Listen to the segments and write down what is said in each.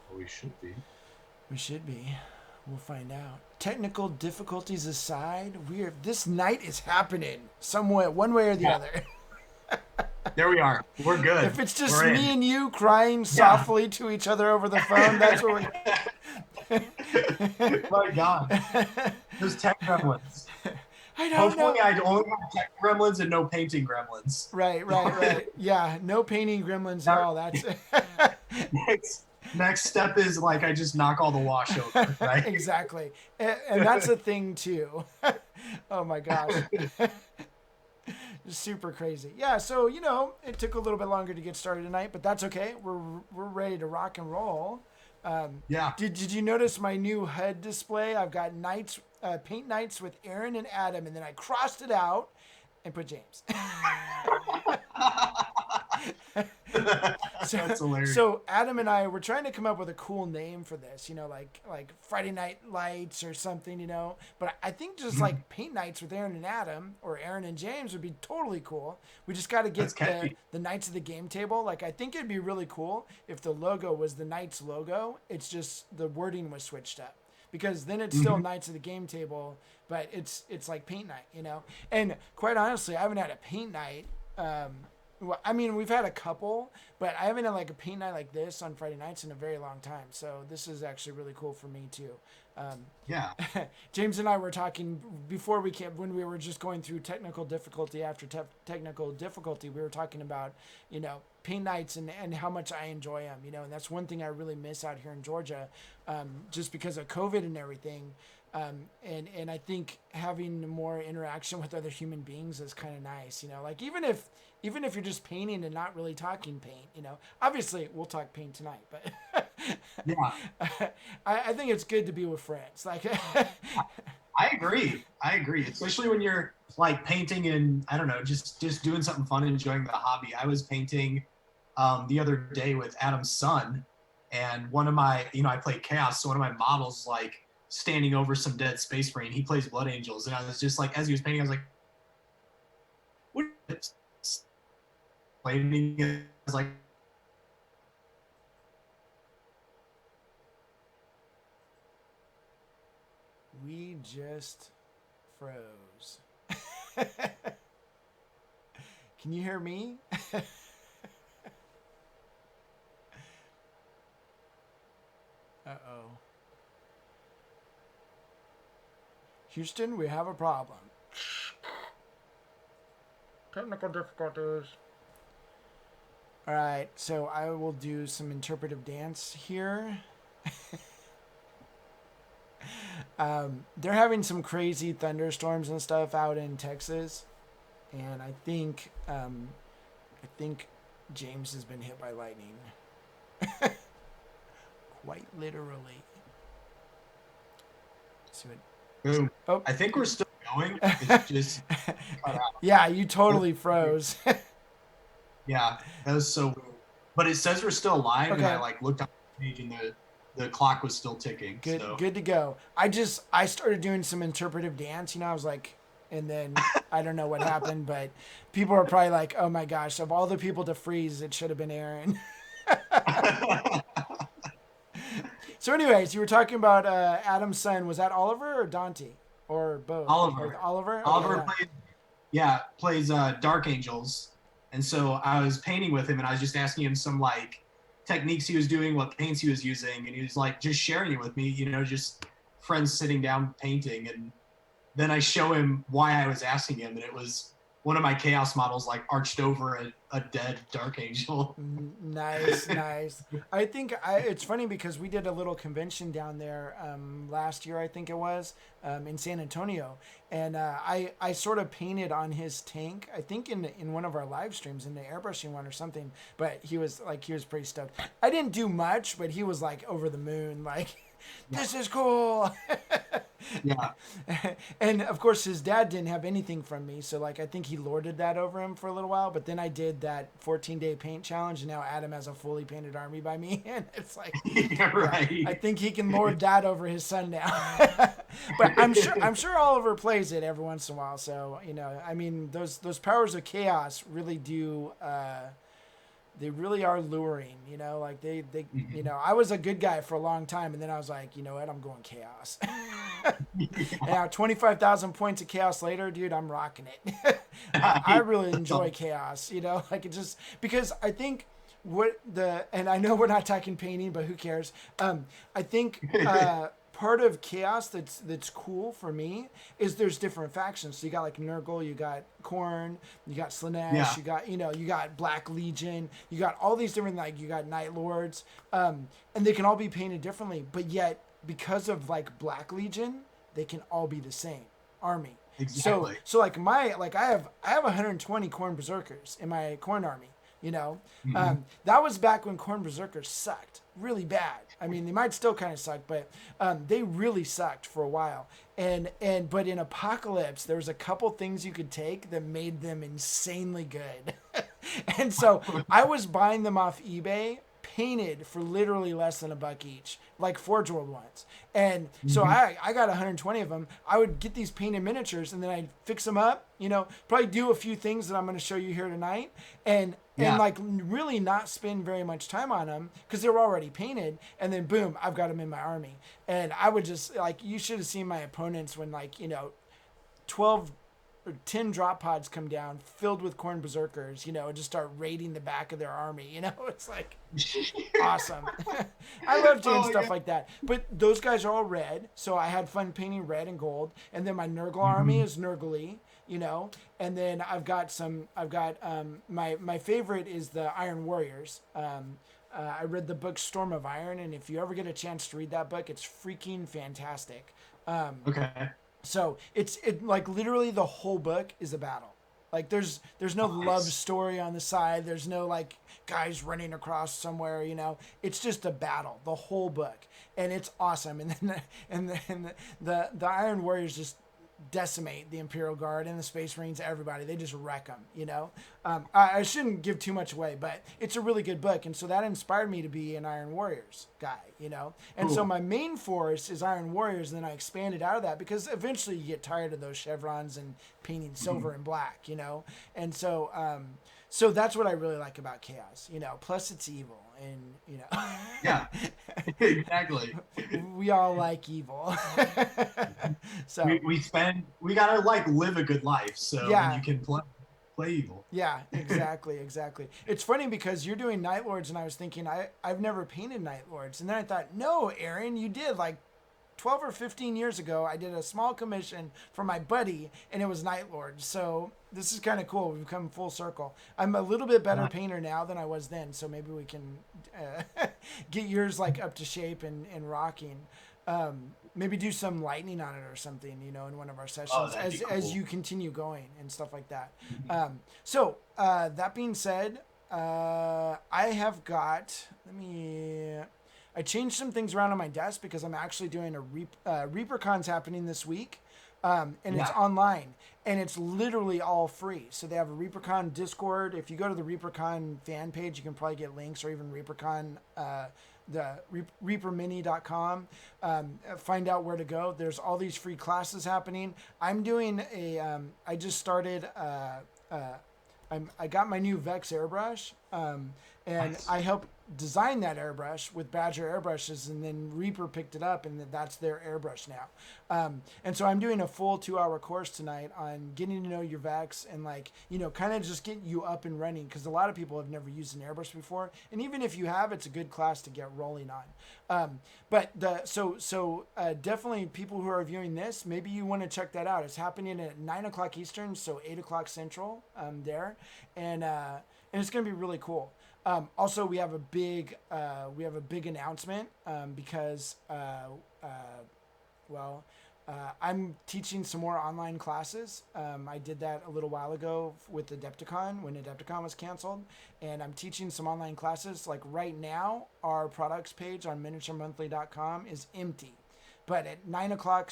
Well, we should be. We should be. We'll find out. Technical difficulties aside, this night is happening somewhere, one way or the Yeah, other. there we are. We're If good. it's just We're in. me and you crying Yeah. softly to each other over the phone, that's what we. My God. Those tech gremlins. I don't Hopefully, know. I only have tech gremlins and no painting gremlins. Right. Yeah, no painting gremlins at Now, all. That's next step is like I just knock all the wash over, right? exactly, and that's a thing too. Oh my gosh, super crazy. Yeah, so it took a little bit longer to get started tonight, but that's okay. We're ready to rock and roll. Yeah. Did you notice my new HUD display? I've got nights, paint nights with Aaron and Adam, and then I crossed it out and put James. so, That's hilarious. so Adam and I were trying to come up with a cool name for this, like Friday Night Lights or something, But I think just like paint nights with Aaron and Adam or Aaron and James would be totally cool. We just got to That's get the catchy. the Knights of the Game Table. Like I think it'd be really cool if the logo was the Knights logo. It's just the wording was switched up. Because then it's still Mhm. Knights of the Game Table, but it's like paint night. And quite honestly, I haven't had a paint night. Well, I mean, we've had a couple, but I haven't had like a paint night like this on Friday nights in a very long time. So this is actually really cool for me too. Um, Yeah. James and I were talking before we came when we were just going through technical difficulty after technical difficulty. We were talking about paint nights and how much I enjoy them. And that's one thing I really miss out here in Georgia, just because of COVID and everything. And I think having more interaction with other human beings is kind of nice. Like even if you're just painting and not really talking paint. Obviously we'll talk paint tonight, but Yeah. I think it's good to be with friends. Like, I agree. I agree. Especially when you're like painting and I don't know, just doing something fun, enjoying the hobby. I was painting the other day with Adam's son, and one of my, I play chaos, so one of my models like standing over some dead space marine. He plays Blood Angels, and I was just like, as he was painting, I was like, what is this? Painting? I was like, we just froze. Can you hear me? Uh-oh. Houston, we have a problem. Technical difficulties. All right, so I will do some interpretive dance here. They're having some crazy thunderstorms and stuff out in Texas, and I think James has been hit by lightning, quite literally. See what? boom. Oh, I think we're still going. It's just cut out. yeah, you totally froze. Yeah, that was so weird. But it says we're still alive, and I Okay, like looked on the page, and the clock was still ticking. So good to go. I started doing some interpretive dance. I was like, and then I don't know what happened, but people are probably like, "Oh my gosh, of all the people to freeze, it should have been Aaron." So, anyways, you were talking about Adam's son. Was that Oliver or Dante or both? Or Oliver, Oliver? Okay, Oliver yeah. plays, yeah, plays Dark Angels, and so I was painting with him, and I was just asking him some like techniques he was doing, what paints he was using, and he was like just sharing it with me, just friends sitting down painting, and then I show him why I was asking him, and it was one of my chaos models like arched over a dead Dark Angel. Nice, nice. I think it's funny because we did a little convention down there last year, I think it was, in San Antonio, and I sort of painted on his tank. I think in one of our live streams, in the airbrushing one or something. But he was pretty stoked. I didn't do much, but he was like over the moon, like Yeah, this is cool. yeah, And of course his dad didn't have anything from me, so like I think he lorded that over him for a little while, but then I did that 14-day paint challenge, and now Adam has a fully painted army by me. And it's like, yeah, yeah, I right. think he can lord that over his son now. But I'm sure Oliver plays it every once in a while, so I mean those powers of chaos really do they really are luring, you know, like you Mhm. know, I was a good guy for a long time. And then I was like, you know what, I'm going chaos. And now 25,000 points of chaos later, dude, I'm rocking it. Like I really That's enjoy all. chaos, you know, like it just, because I think and I know we're not talking painting, but who cares? I think, part of chaos that's cool for me is there's different factions. So you got like Nurgle, you got Khorne, you got Slanesh, Yeah. you got, you know, you got Black Legion, you got all these different, like you got Night Lords, and they can all be painted differently, but yet because of like Black Legion, they can all be the same army. So Exactly. like I have 120 Khorne Berserkers in my Khorne army. You know, Hmm. that was back when Khorne Berserkers sucked really bad. I mean, they might still kind of suck, but they really sucked for a while. But in Apocalypse, there was a couple things you could take that made them insanely good. And so I was buying them off eBay painted for literally less than $1 each, like Forge World ones. And so Hmm. I got 120 of them. I would get these painted miniatures and then I'd fix them up, you know, probably do a few things that I'm going to show you here tonight, and Yeah. like really not spend very much time on them because they were already painted. And then boom, I've got them in my army. And I would just like, you should have seen my opponents when, like, you know, 12 or 10 drop pods come down filled with Khorne Berserkers, you know, and just start raiding the back of their army. You know, it's like awesome. I love doing Oh my stuff god. like that. But those guys are all red, so I had fun painting red and gold. And then my Nurgle army Hmm. is Nurgly, you know. And then my favorite is the Iron Warriors. I read the book Storm of Iron, and if you ever get a chance to read that book, it's freaking fantastic. Okay. So it like literally the whole book is a battle. Like there's no love Nice. story on the side. There's no like guys running across somewhere. You know, it's just a battle. The whole book, and it's awesome. And then the Iron Warriors just decimate the Imperial Guard and the Space Marines, everybody. They just wreck them, you know? I shouldn't give too much away, but it's a really good book. And so that inspired me to be an Iron Warriors guy, you know? And so Cool. my main force is Iron Warriors, and then I expanded out of that because eventually you get tired of those chevrons and painting silver Mhm. and black, you know? And so, so that's what I really like about Chaos, you know? Plus it's evil, and, you Yeah. Exactly. know, we all like evil. So, We gotta like live a good life. So when yeah, you can play evil. yeah, exactly, exactly. It's funny because you're doing Night Lords, and I was thinking I've never painted Night Lords, and then I thought, no, Aaron, you did like 12 or 15 years ago. I did a small commission for my buddy, and it was Night Lords. So this is kind of cool. We've come full circle. I'm a little bit better painter now than I was then, so maybe we can get yours like up to shape and rocking. Maybe do some lightning on it or something, you know, in one of our Oh, sessions that'd be as cool. you continue going and stuff like that. Mhm. That being said, I have got. Let me. I changed some things around on my desk because I'm actually doing a ReaperCon's happening this week, and it's Yeah. online, and it's literally all free. So they have a ReaperCon Discord. If you go to the ReaperCon fan page, you can probably get links, or even ReaperCon. The reapermini.com, find out where to go. There's all these free classes happening. I'm doing I just started I got my new Vex airbrush, and Nice. I helped design that airbrush with Badger airbrushes, and then Reaper picked it up, and that's their airbrush now. And so I'm doing a full 2 hour course tonight on getting to know your Vex and, like, you know, kind of just get you up and running, because a lot of people have never used an airbrush before, and even if you have, it's a good class to get rolling on. Definitely people who are viewing this, maybe you want to check that out. It's happening at 9 o'clock Eastern, so 8 o'clock Central. There, and it's gonna be really cool. Also, we have a big announcement, because well, I'm teaching some more online classes. I did that a little while ago with Adepticon when Adepticon was canceled, and I'm teaching some online classes. Like right now, our products page on miniaturemonthly.com is empty, but at 9 o'clock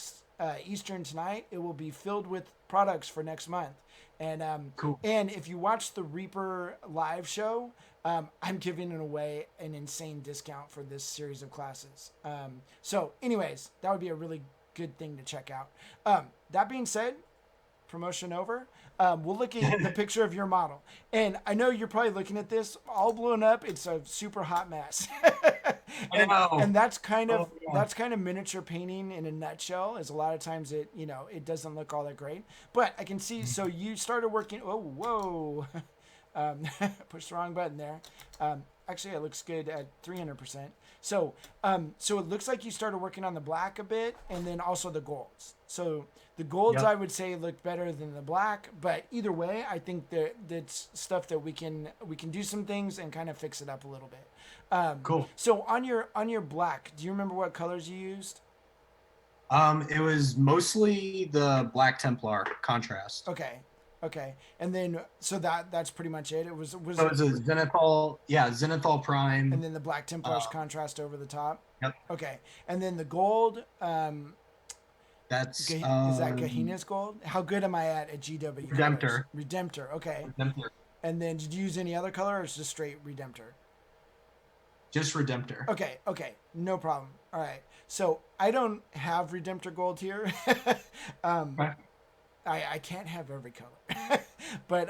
Eastern tonight, it will be filled with products for next month. And Cool. and if you watch the Reaper live show, I'm giving it away an insane discount for this series of classes. So, anyways, that would be a really good thing to check out. That being said, promotion over, we'll look at the picture of your model. And I know you're probably looking at this all blown up. It's a super hot mess. I and know. that's kind of Oh yeah. miniature painting in a nutshell. Is a lot of times it doesn't look all that great. But I can see. So you started working. Oh whoa. Pushed the wrong button there. Actually, it looks good at 300%. So it looks like you started working on the black a bit, and then also the golds. So the golds, Yep. I would say, look better than the black. But either way, I think that that's stuff that we can do some things and kind of fix it up a little bit. Cool. So on your black, do you remember what colors you used? It was mostly the Black Templar contrast. Okay, okay, and then so that's pretty much it. It was, So it's a Zenithal, yeah, Zenithal and Prime. then the black Templars Um, contrast over the top. yep, Okay, and then the gold. that's Is that Gahina's gold? How good am I at GW colors? Redemptor. Redemptor. Okay. Redemptor. And then did you use any other color, or is it just straight Redemptor? Just Redemptor. Okay. Okay. No problem. All right. So I don't have Redemptor gold here. um, Okay. I can't have every color, but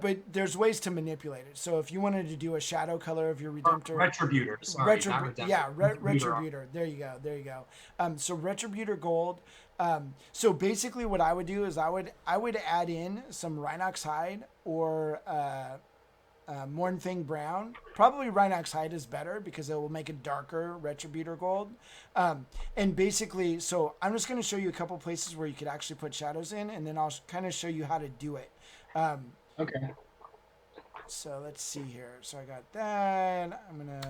but there's ways to manipulate it. So if you wanted to do a shadow color of your Redemptor, Retributor. Sorry, not Redemptor. yeah, Retributor. Retributor. There you go. There you go. So Retributor gold. So basically, what I would do is I would add in some Rhinox hide or Mornfang brown. Probably Rhinox hide is better because it will make a darker Retributor gold. And basically, so I'm just going to show you a couple places where you could actually put shadows in, and then I'll kind of show you how to do it. Okay. So let's see here. So I got that. I'm going to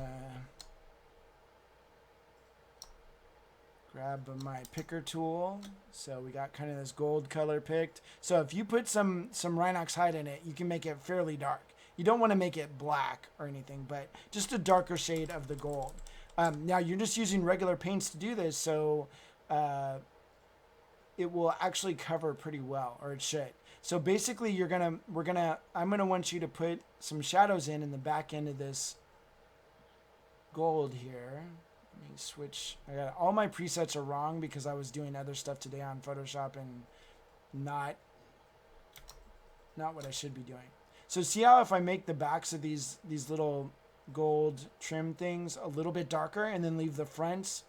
grab my picker tool. So we got kind of this gold color picked. So if you put some Rhinox hide in it, you can make it fairly dark. You don't want to make it black or anything, but just a darker shade of the gold. Now you're just using regular paints to do this, so it will actually cover pretty well, or it should. So basically, I'm gonna want you to put some shadows in the back end of this gold here. Let me switch. All my presets are wrong because I was doing other stuff today on Photoshop and not what I should be doing. So see how if I make the backs of these little gold trim things a little bit darker and then leave the fronts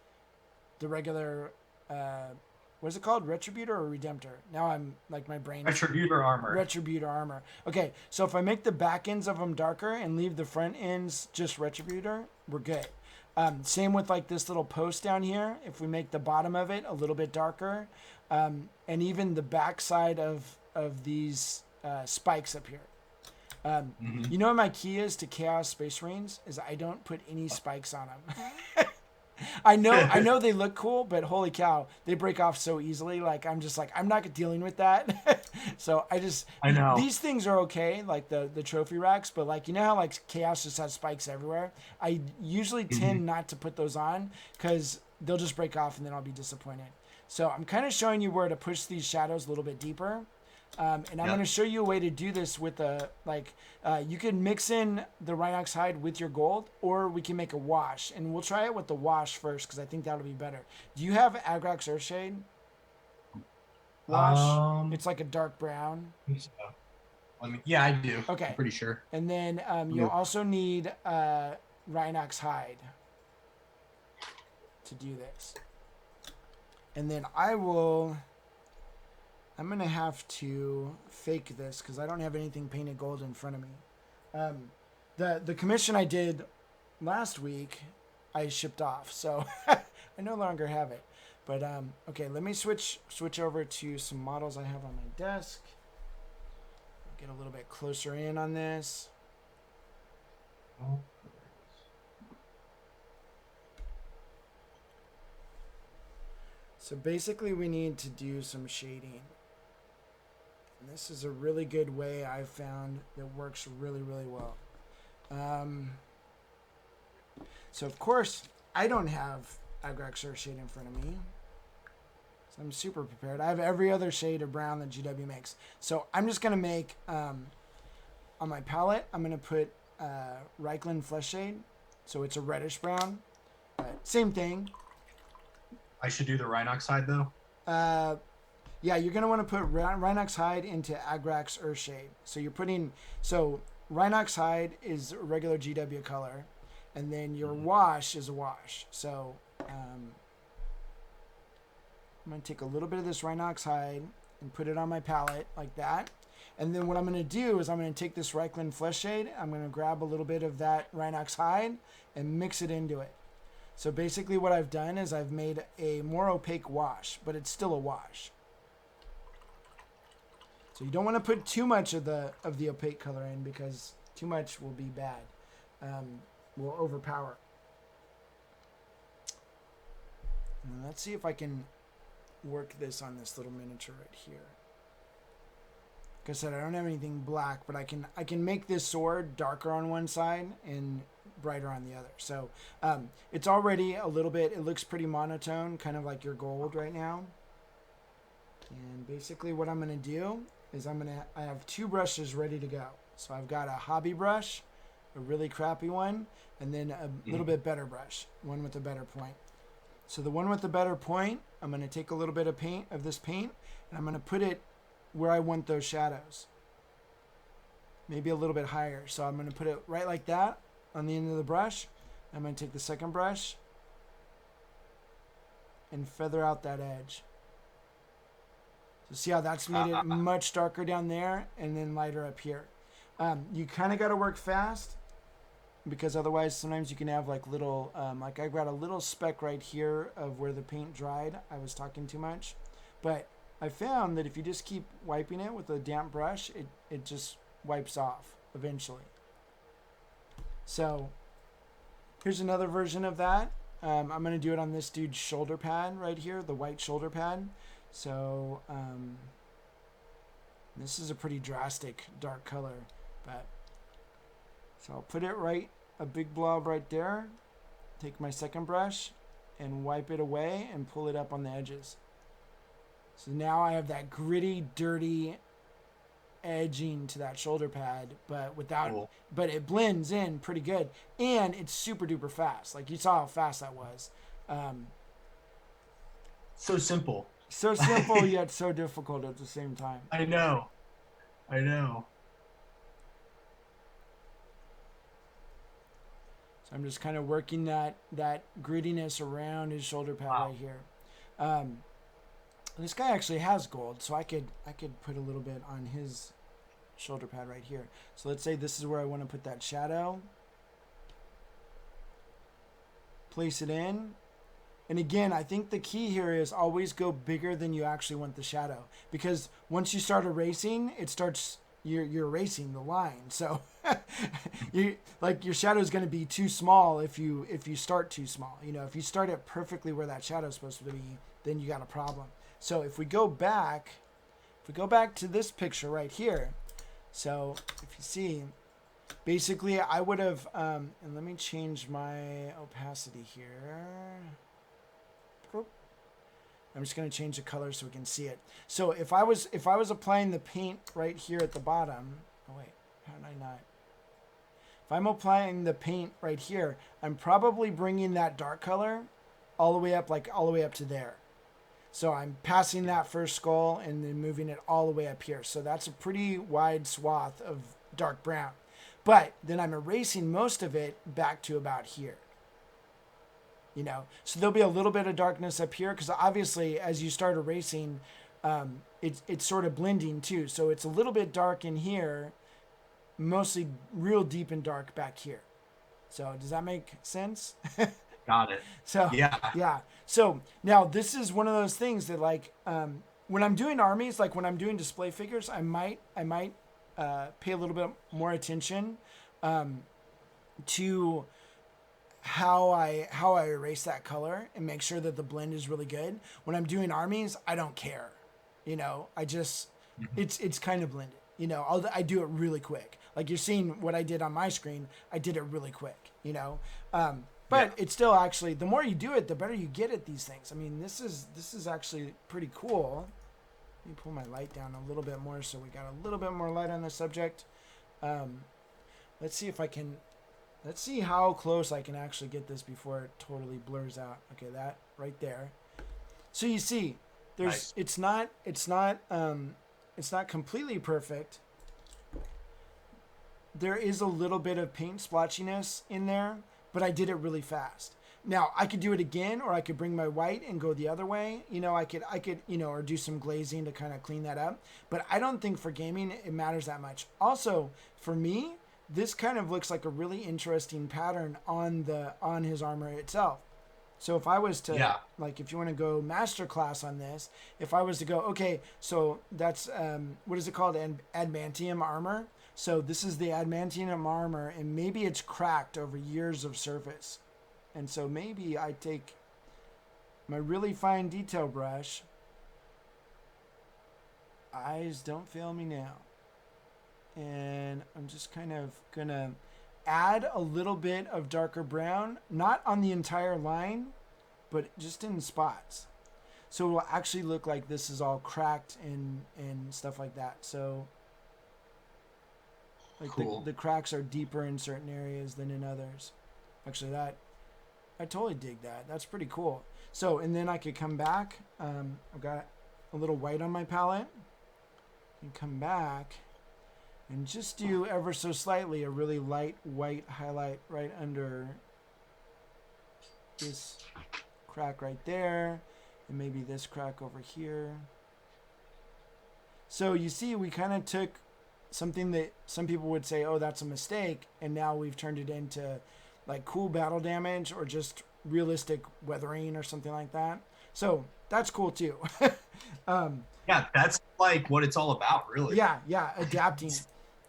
the regular what is it called, Retributor or Redemptor? Now I'm like my brain. Retributor armor. Retributor armor. Okay, so if I make the back ends of them darker and leave the front ends just Retributor, we're good. Same with like this little post down here. If we make the bottom of it a little bit darker, and even the back side of these spikes up here. You know what my key is to Chaos Space Marines is I don't put any spikes on them. I know they look cool, but holy cow, they break off so easily. Like I'm not dealing with that. So I know. These things are okay, like the trophy racks, but like you know how like Chaos just has spikes everywhere. I usually tend not to put those on because they'll just break off and then I'll be disappointed. So I'm kind of showing you where to push these shadows a little bit deeper. And I'm going to show you a way to do this with you can mix in the Rhinox hide with your gold, or we can make a wash. And we'll try it with the wash first because I think that'll be better. Do you have Agrax Earthshade? Wash? It's like a dark brown. Yeah, I do. Okay. I'm pretty sure. And then you'll also need Rhinox hide to do this. And then I'm going to have to fake this because I don't have anything painted gold in front of me. The commission I did last week, I shipped off. So I no longer have it. But, okay, let me switch over to some models I have on my desk. Get a little bit closer in on this. So basically we need to do some shading. And this is a really good way I've found that works really, really well. So of course, I don't have Agrax Earthshade in front of me. So I'm super prepared. I have every other shade of brown that GW makes. So I'm just going to make, on my palette, I'm going to put Reikland Flesh Shade. So it's a reddish brown. Same thing. I should do the Rhinox side though. Yeah, you're gonna want to put Rhinox hide into Agrax Earthshade. So you're putting Rhinox hide is a regular GW color, and then your wash is a wash. So I'm gonna take a little bit of this Rhinox hide and put it on my palette like that. And then what I'm gonna do is I'm gonna take this Reikland Flesh Shade. I'm gonna grab a little bit of that Rhinox hide and mix it into it. So basically what I've done is I've made a more opaque wash, but it's still a wash. So you don't want to put too much of the opaque color in, because too much will be bad. Will overpower. And let's see if I can work this on this little miniature right here. Like I said, I don't have anything black, but I can make this sword darker on one side and brighter on the other. So it's already a little bit, it looks pretty monotone, kind of like your gold right now. And basically what I'm going to do is I have two brushes ready to go. So I've got a hobby brush, a really crappy one, and then a little bit better brush, one with a better point. So the one with the better point, I'm going to take a little bit of this paint, and I'm going to put it where I want those shadows. Maybe a little bit higher. So I'm going to put it right like that on the end of the brush. I'm going to take the second brush and feather out that edge. So see how that's made it much darker down there and then lighter up here. You kind of got to work fast, because otherwise sometimes you can have like little, like I got a little speck right here of where the paint dried. I was talking too much. But I found that if you just keep wiping it with a damp brush, it just wipes off eventually. So here's another version of that. I'm going to do it on this dude's shoulder pad right here, the white shoulder pad. So this is a pretty drastic dark color, but so I'll put it right, a big blob right there, take my second brush and wipe it away and pull it up on the edges. So now I have that gritty, dirty edging to that shoulder pad, but without, but it blends in pretty good, and it's super duper fast. Like you saw how fast that was. So simple. So simple yet so difficult at the same time. I know. I know. So I'm just kind of working that grittiness around his shoulder pad right here. This guy actually has gold, so I could put a little bit on his shoulder pad right here. So let's say this is where I want to put that shadow. Place it in. And again, I think the key here is always go bigger than you actually want the shadow, because once you start erasing, it starts you're erasing the line. So your shadow is going to be too small if you start too small. You know, if you start it perfectly where that shadow is supposed to be, then you got a problem. So if we go back to this picture right here, so if you see, basically I would have and let me change my opacity here. I'm just going to change the color so we can see it. So if I was applying the paint right here at the bottom, oh wait, how did I not? If I'm applying the paint right here, I'm probably bringing that dark color all the way up to there. So I'm passing that first skull and then moving it all the way up here. So that's a pretty wide swath of dark brown. But then I'm erasing most of it back to about here. You know, so there'll be a little bit of darkness up here, because obviously as you start erasing, it's sort of blending too. So it's a little bit dark in here, mostly real deep and dark back here. So does that make sense? Got it. So yeah. So now this is one of those things that, like, when I'm doing armies, like when I'm doing display figures, I might pay a little bit more attention to how I erase that color and make sure that the blend is really good. When I'm doing armies, I don't care. You know, I just it's kind of blended. You know, I do it really quick. Like you're seeing what I did on my screen, I did it really quick. You know. But it's still, actually, the more you do it, the better you get at these things. I mean, this is actually pretty cool. Let me pull my light down a little bit more so we got a little bit more light on the subject. Let's see how close I can actually get this before it totally blurs out. Okay, that right there. So you see, there's Nice. it's not completely perfect. There is a little bit of paint splotchiness in there, but I did it really fast. Now I could do it again, or I could bring my white and go the other way. I could, or do some glazing to kind of clean that up. But I don't think for gaming it matters that much. Also, for me, this kind of looks like a really interesting pattern on his armor itself. So if I was to, Yeah. like, if you want to go master class on this, if I was to go, okay, so that's what is it called, adamantium armor. So this is the adamantium armor, and maybe it's cracked over years of surface. And so maybe I take my really fine detail brush. Eyes don't fail me now. And I'm just kind of gonna add a little bit of darker brown, not on the entire line, but just in spots. So it will actually look like this is all cracked and stuff like that. So like Cool. the cracks are deeper in certain areas than in others. Actually, that I totally dig that. That's pretty cool. So, and then I could come back. I've got a little white on my palette. And come back and just do ever so slightly a really light white highlight right under this crack right there. And maybe this crack over here. So you see, we kind of took something that some people would say, oh, that's a mistake. And now we've turned it into like cool battle damage or just realistic weathering or something like that. So that's cool too. Yeah, that's like what it's all about, really. Yeah, adapting.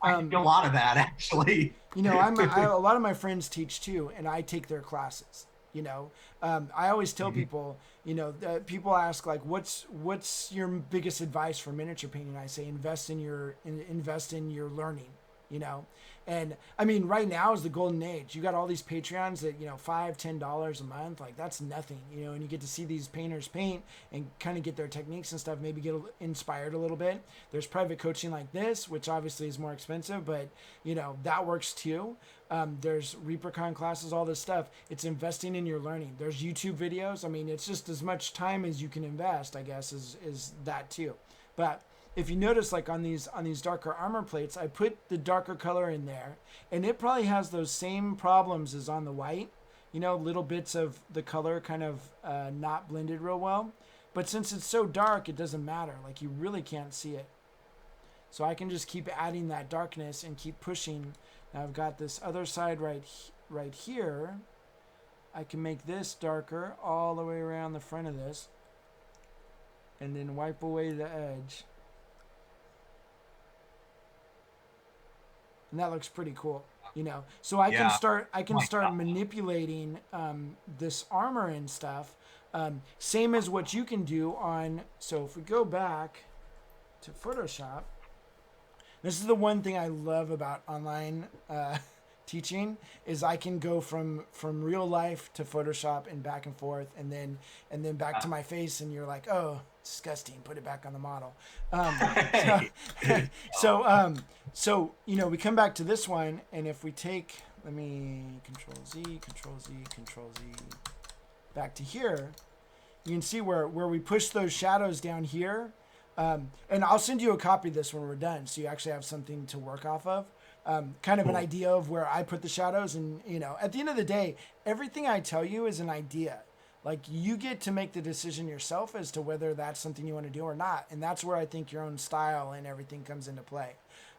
I do a lot of that actually. A lot of my friends teach too, and I take their classes. I always tell people, people ask like, what's your biggest advice for miniature painting? I say invest in your learning. And I mean, right now is the golden age. You got all these Patreons that, $5-10 a month. Like that's nothing, and you get to see these painters paint and kind of get their techniques and stuff, maybe get inspired a little bit. There's private coaching like this, which obviously is more expensive, but that works too. There's Reapercon classes, all this stuff. It's investing in your learning. There's YouTube videos. I mean, it's just as much time as you can invest, I guess, is that too. But if you notice, like on these darker armor plates, I put the darker color in there, and it probably has those same problems as on the white. Little bits of the color kind of not blended real well. But since it's so dark, it doesn't matter. Like you really can't see it. So I can just keep adding that darkness and keep pushing. Now I've got this other side right here. I can make this darker all the way around the front of this, and then wipe away the edge. And that looks pretty cool, So I can start manipulating this armor and stuff. Same as what you can do on. So if we go back to Photoshop, this is the one thing I love about online teaching is I can go from real life to Photoshop and back and forth, and then back to my face, and you're like, oh, disgusting. Put it back on the model. So we come back to this one, and if we take, let me Control Z, back to here, you can see where we push those shadows down here. And I'll send you a copy of this when we're done, so you actually have something to work off of. Kind of an idea of where I put the shadows, and at the end of the day, everything I tell you is an idea. Like you get to make the decision yourself as to whether that's something you want to do or not, and that's where I think your own style and everything comes into play.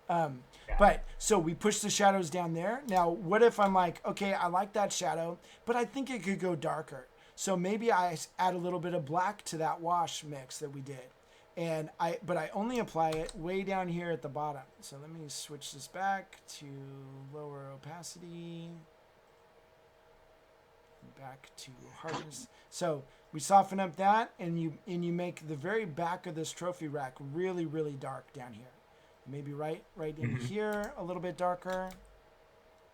But so we push the shadows down there. Now, what if I'm like, okay, I like that shadow, but I think it could go darker. So maybe I add a little bit of black to that wash mix that we did. But I only apply it way down here at the bottom. So let me switch this back to lower opacity. Back to hardness. So we soften up that, and you make the very back of this trophy rack really, really dark down here. Maybe right in here a little bit darker.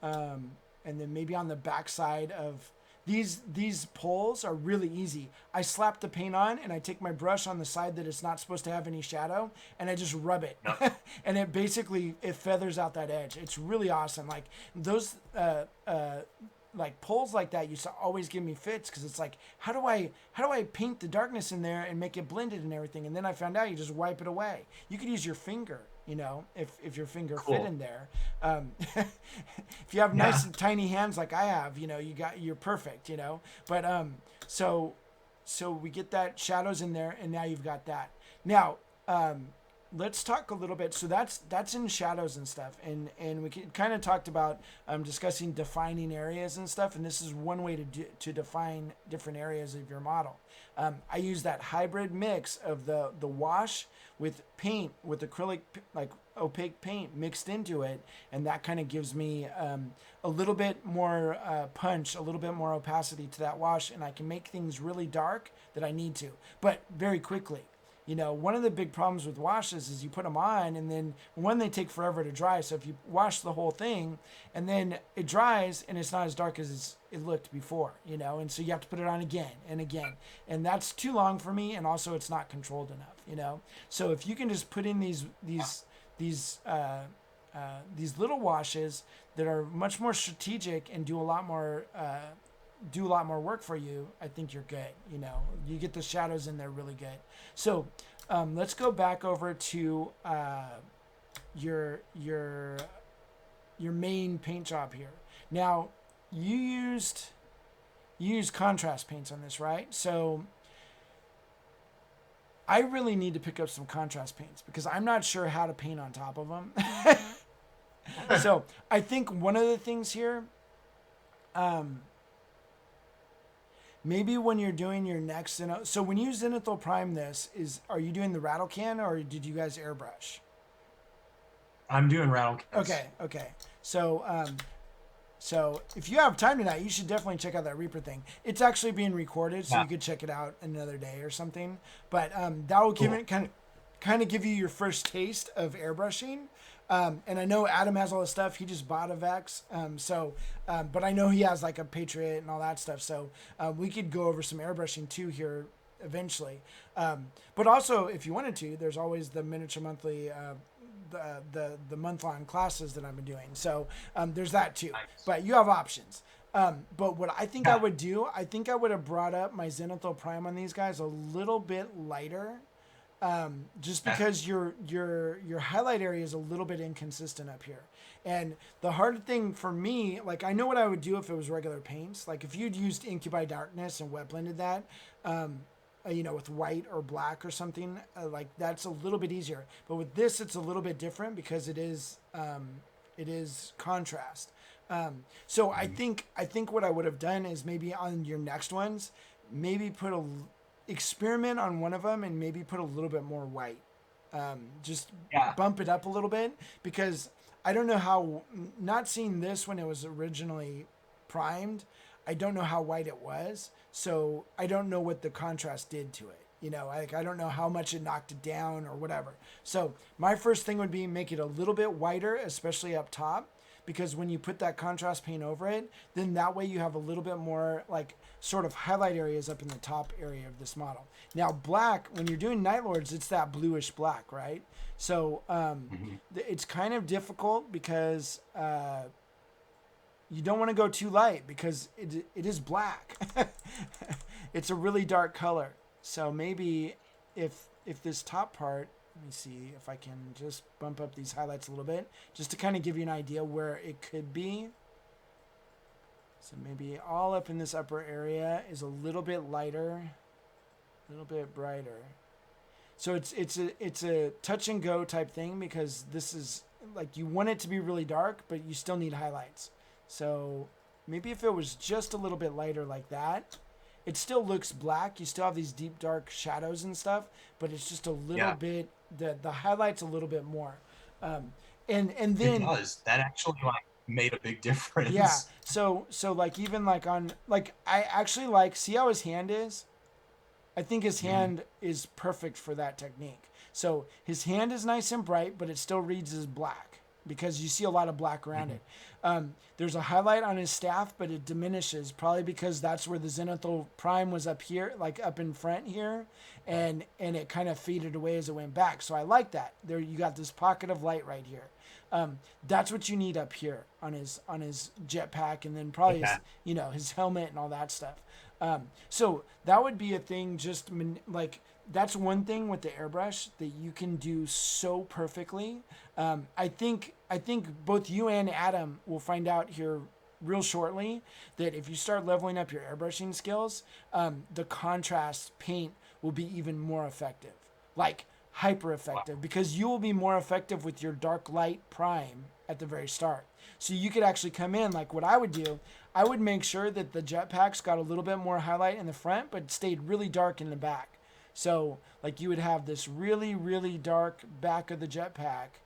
And then maybe on the back side of these poles are really easy. I slap the paint on, and I take my brush on the side that it's not supposed to have any shadow, and I just rub it. Yep. And it feathers out that edge. It's really awesome. Like those like pulls like that used to always give me fits because it's like how do I paint the darkness in there and make it blended and everything, and then I found out you just wipe it away. You could use your finger, if your finger fit Cool. in there. If you have Yeah. nice tiny hands like I have, you're perfect, but so so we get that shadows in there, and now you've got that. Now, let's talk a little bit. So that's in shadows and stuff, and we kind of talked about discussing defining areas and stuff. And this is one way to define different areas of your model. I use that hybrid mix of the wash with paint, with acrylic, like opaque paint mixed into it, and that kind of gives me a little bit more punch, a little bit more opacity to that wash, and I can make things really dark that I need to, but very quickly. One of the big problems with washes is you put them on, and then one, they take forever to dry. So if you wash the whole thing and then it dries and it's not as dark as it looked before, and so you have to put it on again and again, and that's too long for me. And also it's not controlled enough. So if you can just put in these little washes that are much more strategic and do a lot more work for you, I think you're good. You get the shadows in there really good. So let's go back over to your main paint job here. Now you used contrast paints on this, right? So I really need to pick up some contrast paints because I'm not sure how to paint on top of them. So I think one of the things here, maybe when you're doing your next, so when you zenithal prime this, are you doing the rattle can or did you guys airbrush? I'm doing rattle cans. Okay. So if you have time tonight, you should definitely check out that Reaper thing. It's actually being recorded, so Yeah. you could check it out another day or something. But that will give it kind of give you your first taste of airbrushing. And I know Adam has all this stuff. He just bought a Vex. But I know he has like a Patriot and all that stuff. So we could go over some airbrushing too here eventually. But also, if you wanted to, there's always the miniature monthly, the month-long classes that I've been doing. So there's that too. Nice. But you have options. But what I think I would do, I think I would have brought up my zenithal prime on these guys a little bit lighter. Just because your highlight area is a little bit inconsistent up here. And the hard thing for me, like I know what I would do if it was regular paints. Like if you'd used Incubi Darkness and wet blended that, with white or black or something, like that's a little bit easier. But with this, it's a little bit different because it is contrast. So I think what I would have done is maybe on your next ones, maybe experiment on one of them and maybe put a little bit more white. Just bump it up a little bit because I don't know how, not seeing this when it was originally primed, I don't know how white it was. So I don't know what the contrast did to it. I don't know how much it knocked it down or whatever. So my first thing would be make it a little bit whiter, especially up top, because when you put that contrast paint over it, then that way you have a little bit more like sort of highlight areas up in the top area of this model. Now black, when you're doing Night Lords, it's that bluish black, right? So it's kind of difficult because you don't want to go too light because it is black. It's a really dark color. So maybe if this top part, let me see if I can just bump up these highlights a little bit just to kind of give you an idea where it could be. So maybe all up in this upper area is a little bit lighter, a little bit brighter. So it's a touch and go type thing because this is like you want it to be really dark, but you still need highlights. So maybe if it was just a little bit lighter like that, it still looks black. You still have these deep dark shadows and stuff, but it's just a little bit, the highlights a little bit more. And then it does. That actually like made a big difference. Yeah. So like even like on like I actually like see how his hand is. I think his hand is perfect for that technique. So his hand is nice and bright, but it still reads as black because you see a lot of black around it. There's a highlight on his staff, but it diminishes probably because that's where the zenithal prime was up here, like up in front here, and it kind of faded away as it went back. So I like that. There you got this pocket of light right here. That's what you need up here on his jetpack, and then probably Okay. his his helmet and all that stuff. So that would be a thing. Like that's one thing with the airbrush that you can do so perfectly. I think both you and Adam will find out here real shortly that if you start leveling up your airbrushing skills, the contrast paint will be even more effective, like hyper effective, because you will be more effective with your dark light prime at the very start. So you could actually come in like what I would do. I would make sure that the jetpacks got a little bit more highlight in the front, but stayed really dark in the back. So like you would have this really really dark back of the jetpack,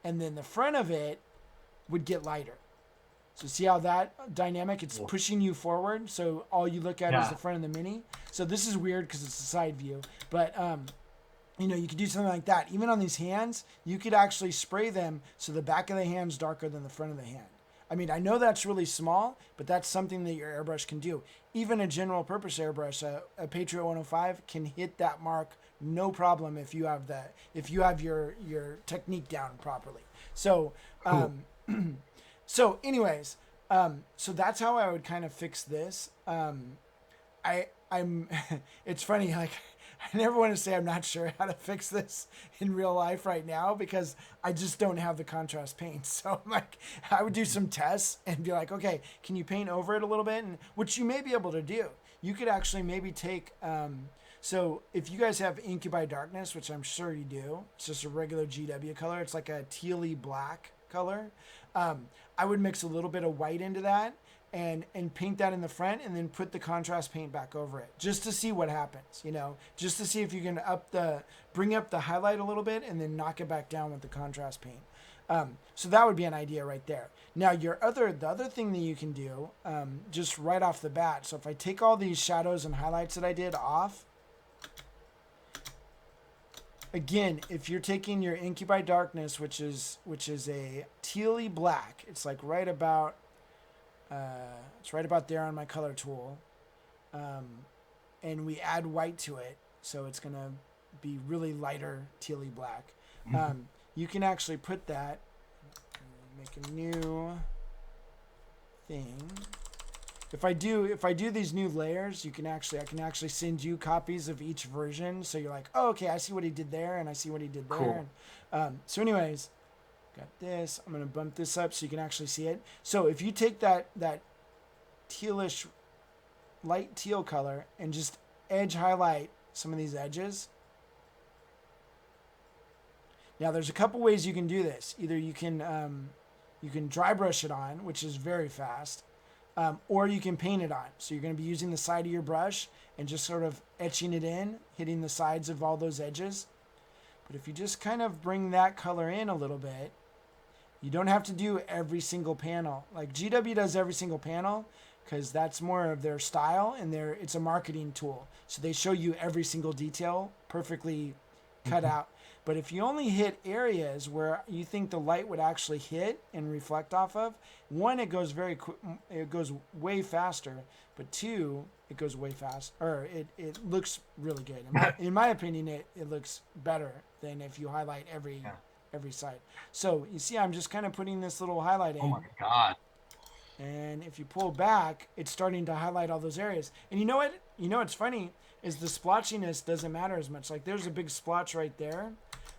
and then the front of it would get lighter. So see how that dynamic, it's Cool. pushing you forward. So all you look at is Yeah. the front of the Mini. So this is weird because it's a side view, but you could do something like that. Even on these hands, you could actually spray them so the back of the hand's darker than the front of the hand. I mean, I know that's really small, but that's something that your airbrush can do. Even a general purpose airbrush, a Patriot 105 can hit that mark no problem if you have your technique down properly. So Cool. so anyways, so that's how I would kind of fix this. I'm it's funny, like I never want to say I'm not sure how to fix this in real life right now because I just don't have the contrast paint. So I'm like, I would do some tests and be like, okay, can you paint over it a little bit? And which you may be able to do. You could actually maybe take, so if you guys have Incubi Darkness, which I'm sure you do, it's just a regular GW color. It's like a tealy black color. I would mix a little bit of white into that and paint that in the front and then put the contrast paint back over it just to see what happens, just to see if you can bring up the highlight a little bit and then knock it back down with the contrast paint. So that would be an idea right there. Now the other thing that you can do, just right off the bat. So if I take all these shadows and highlights that I did off, again, if you're taking your Incubi Darkness, which is a tealy black, it's like right about there on my color tool, and we add white to it, so it's gonna be really lighter tealy black. You can actually put that, make a new thing. If I do these new layers, I can actually send you copies of each version, so you're like, oh, okay, I see what he did there, and I see what he did there. Cool. And, so anyways, got this. I'm gonna bump this up so you can actually see it. So if you take that tealish, light teal color and just edge highlight some of these edges. Now there's a couple ways you can do this. Either you can dry brush it on, which is very fast. Or you can paint it on. So you're going to be using the side of your brush and just sort of etching it in, hitting the sides of all those edges. But if you just kind of bring that color in a little bit, you don't have to do every single panel. Like GW does every single panel because that's more of their style and it's a marketing tool. So they show you every single detail perfectly cut out. But if you only hit areas where you think the light would actually hit and reflect off of, one, it goes it goes way faster, but two, it goes way fast, or it looks really good. In my opinion, it looks better than if you highlight every side. So you see, I'm just kind of putting this little highlight in. Oh my God. And if you pull back, it's starting to highlight all those areas. And you know what? What's funny is the splotchiness doesn't matter as much. Like there's a big splotch right there.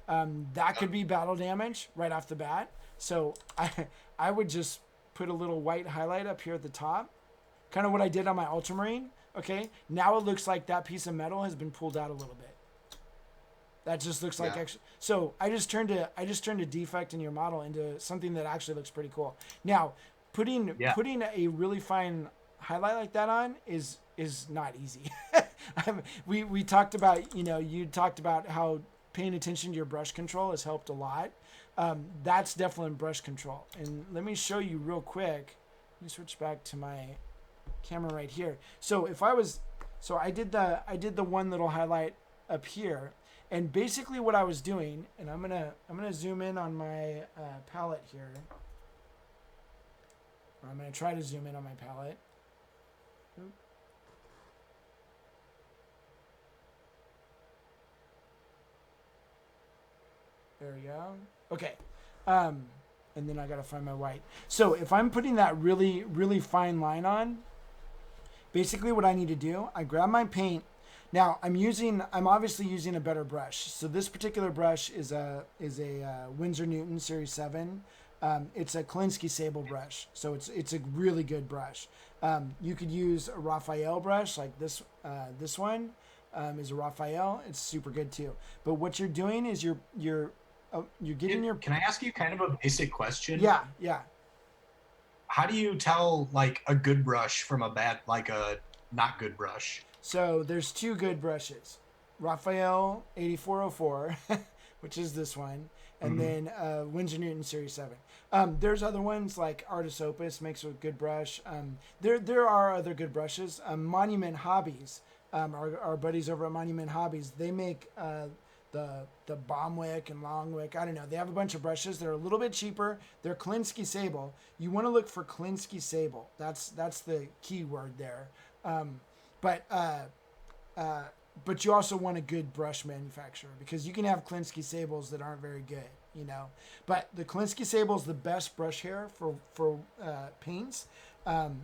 That could be battle damage right off the bat. So I would just put a little white highlight up here at the top. Kind of what I did on my ultramarine. Okay. Now it looks like that piece of metal has been pulled out a little bit. That just looks like extra. So I just turned a defect in your model into something that actually looks pretty cool. Now, putting a really fine highlight like that on is not easy. We talked about, you talked about how paying attention to your brush control has helped a lot. That's definitely brush control. And let me show you real quick. Let me switch back to my camera right here. So I did the one little highlight up here. And basically what I was doing, and I'm gonna zoom in on my palette here. Or I'm gonna try to zoom in on my palette. Oop. There we go. Okay. and then I got to find my white. So if I'm putting that really, really fine line on, basically what I need to do, I grab my paint. Now I'm obviously using a better brush. So this particular brush is a Winsor Newton Series 7. It's a Klinsky Sable brush, so it's a really good brush. You could use a Raphael brush like this one is a Raphael. It's super good too. But what you're doing is you're getting your Can I ask you kind of a basic question? yeah. How do you tell like a good brush from a bad, like a not good brush? So there's two good brushes, Raphael 8404, which is this one, and Hmm. then Winsor Newton Series 7. There's other ones like Artis Opus makes a good brush. There are other good brushes. Monument Hobbies, our buddies over at Monument Hobbies, they make the Bombwick and Longwick. I don't know. They have a bunch of brushes. They're a little bit cheaper. They're Klinsky Sable. You want to look for Klinsky Sable. That's the key word there. But uh, but you also want a good brush manufacturer because you can have Klinsky Sables that aren't very good, you know. But the Klinsky Sable is the best brush hair for paints. Um,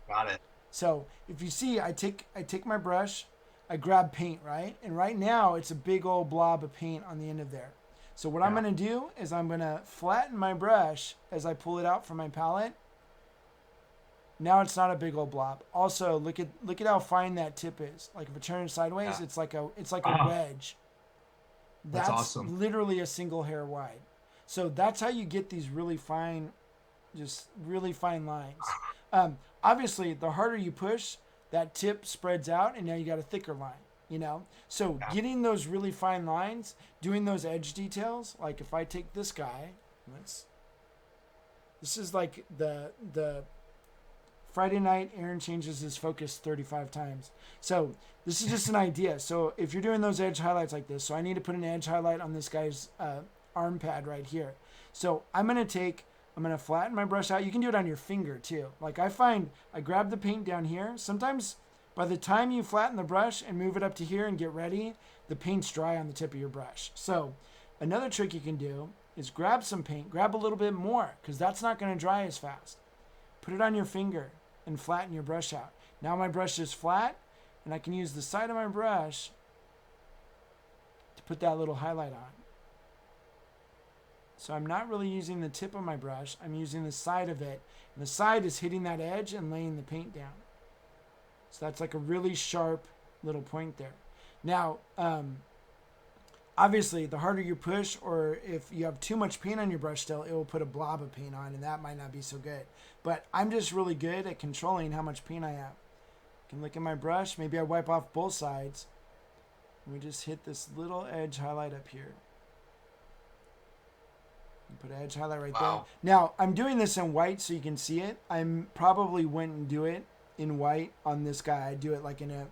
Got it. so if you see, I take my brush, I grab paint, right, and right now it's a big old blob of paint on the end of there. So what I'm Yeah. gonna do is I'm gonna flatten my brush as I pull it out from my palette. Now it's not a big old blob. Also, look at how fine that tip is. Like if it turns sideways, Yeah. it's like a Ah, wedge. that's That's awesome. literally a single hair wide. So that's how you get these really fine, just really fine lines. Obviously, the harder you push, that tip spreads out, and now you got a thicker line. You know, so Yeah. getting those really fine lines, doing those edge details. Like if I take this guy, let's. This is like the Friday night, Aaron changes his focus 35 times. So this is just an idea. So if you're doing those edge highlights like this, so I need to put an edge highlight on this guy's arm pad right here. So I'm going to flatten my brush out. You can do it on your finger too. Like I find I grab the paint down here. Sometimes by the time you flatten the brush and move it up to here and get ready, the paint's dry on the tip of your brush. So another trick you can do is grab some paint, grab a little bit more because that's not going to dry as fast. Put it on your finger and flatten your brush out. Now my brush is flat and I can use the side of my brush to put that little highlight on. So I'm not really using the tip of my brush, I'm using the side of it. And the side is hitting that edge and laying the paint down. So that's like a really sharp little point there. Now, obviously, the harder you push, or if you have too much paint on your brush still, it will put a blob of paint on, and that might not be so good. But I'm just really good at controlling how much paint I have. I can look at my brush. Maybe I wipe off both sides. And we just hit this little edge highlight up here. And put an edge highlight right there. Wow. Now, I'm doing this in white so you can see it. I probably wouldn't do it in white on this guy. I do it like in a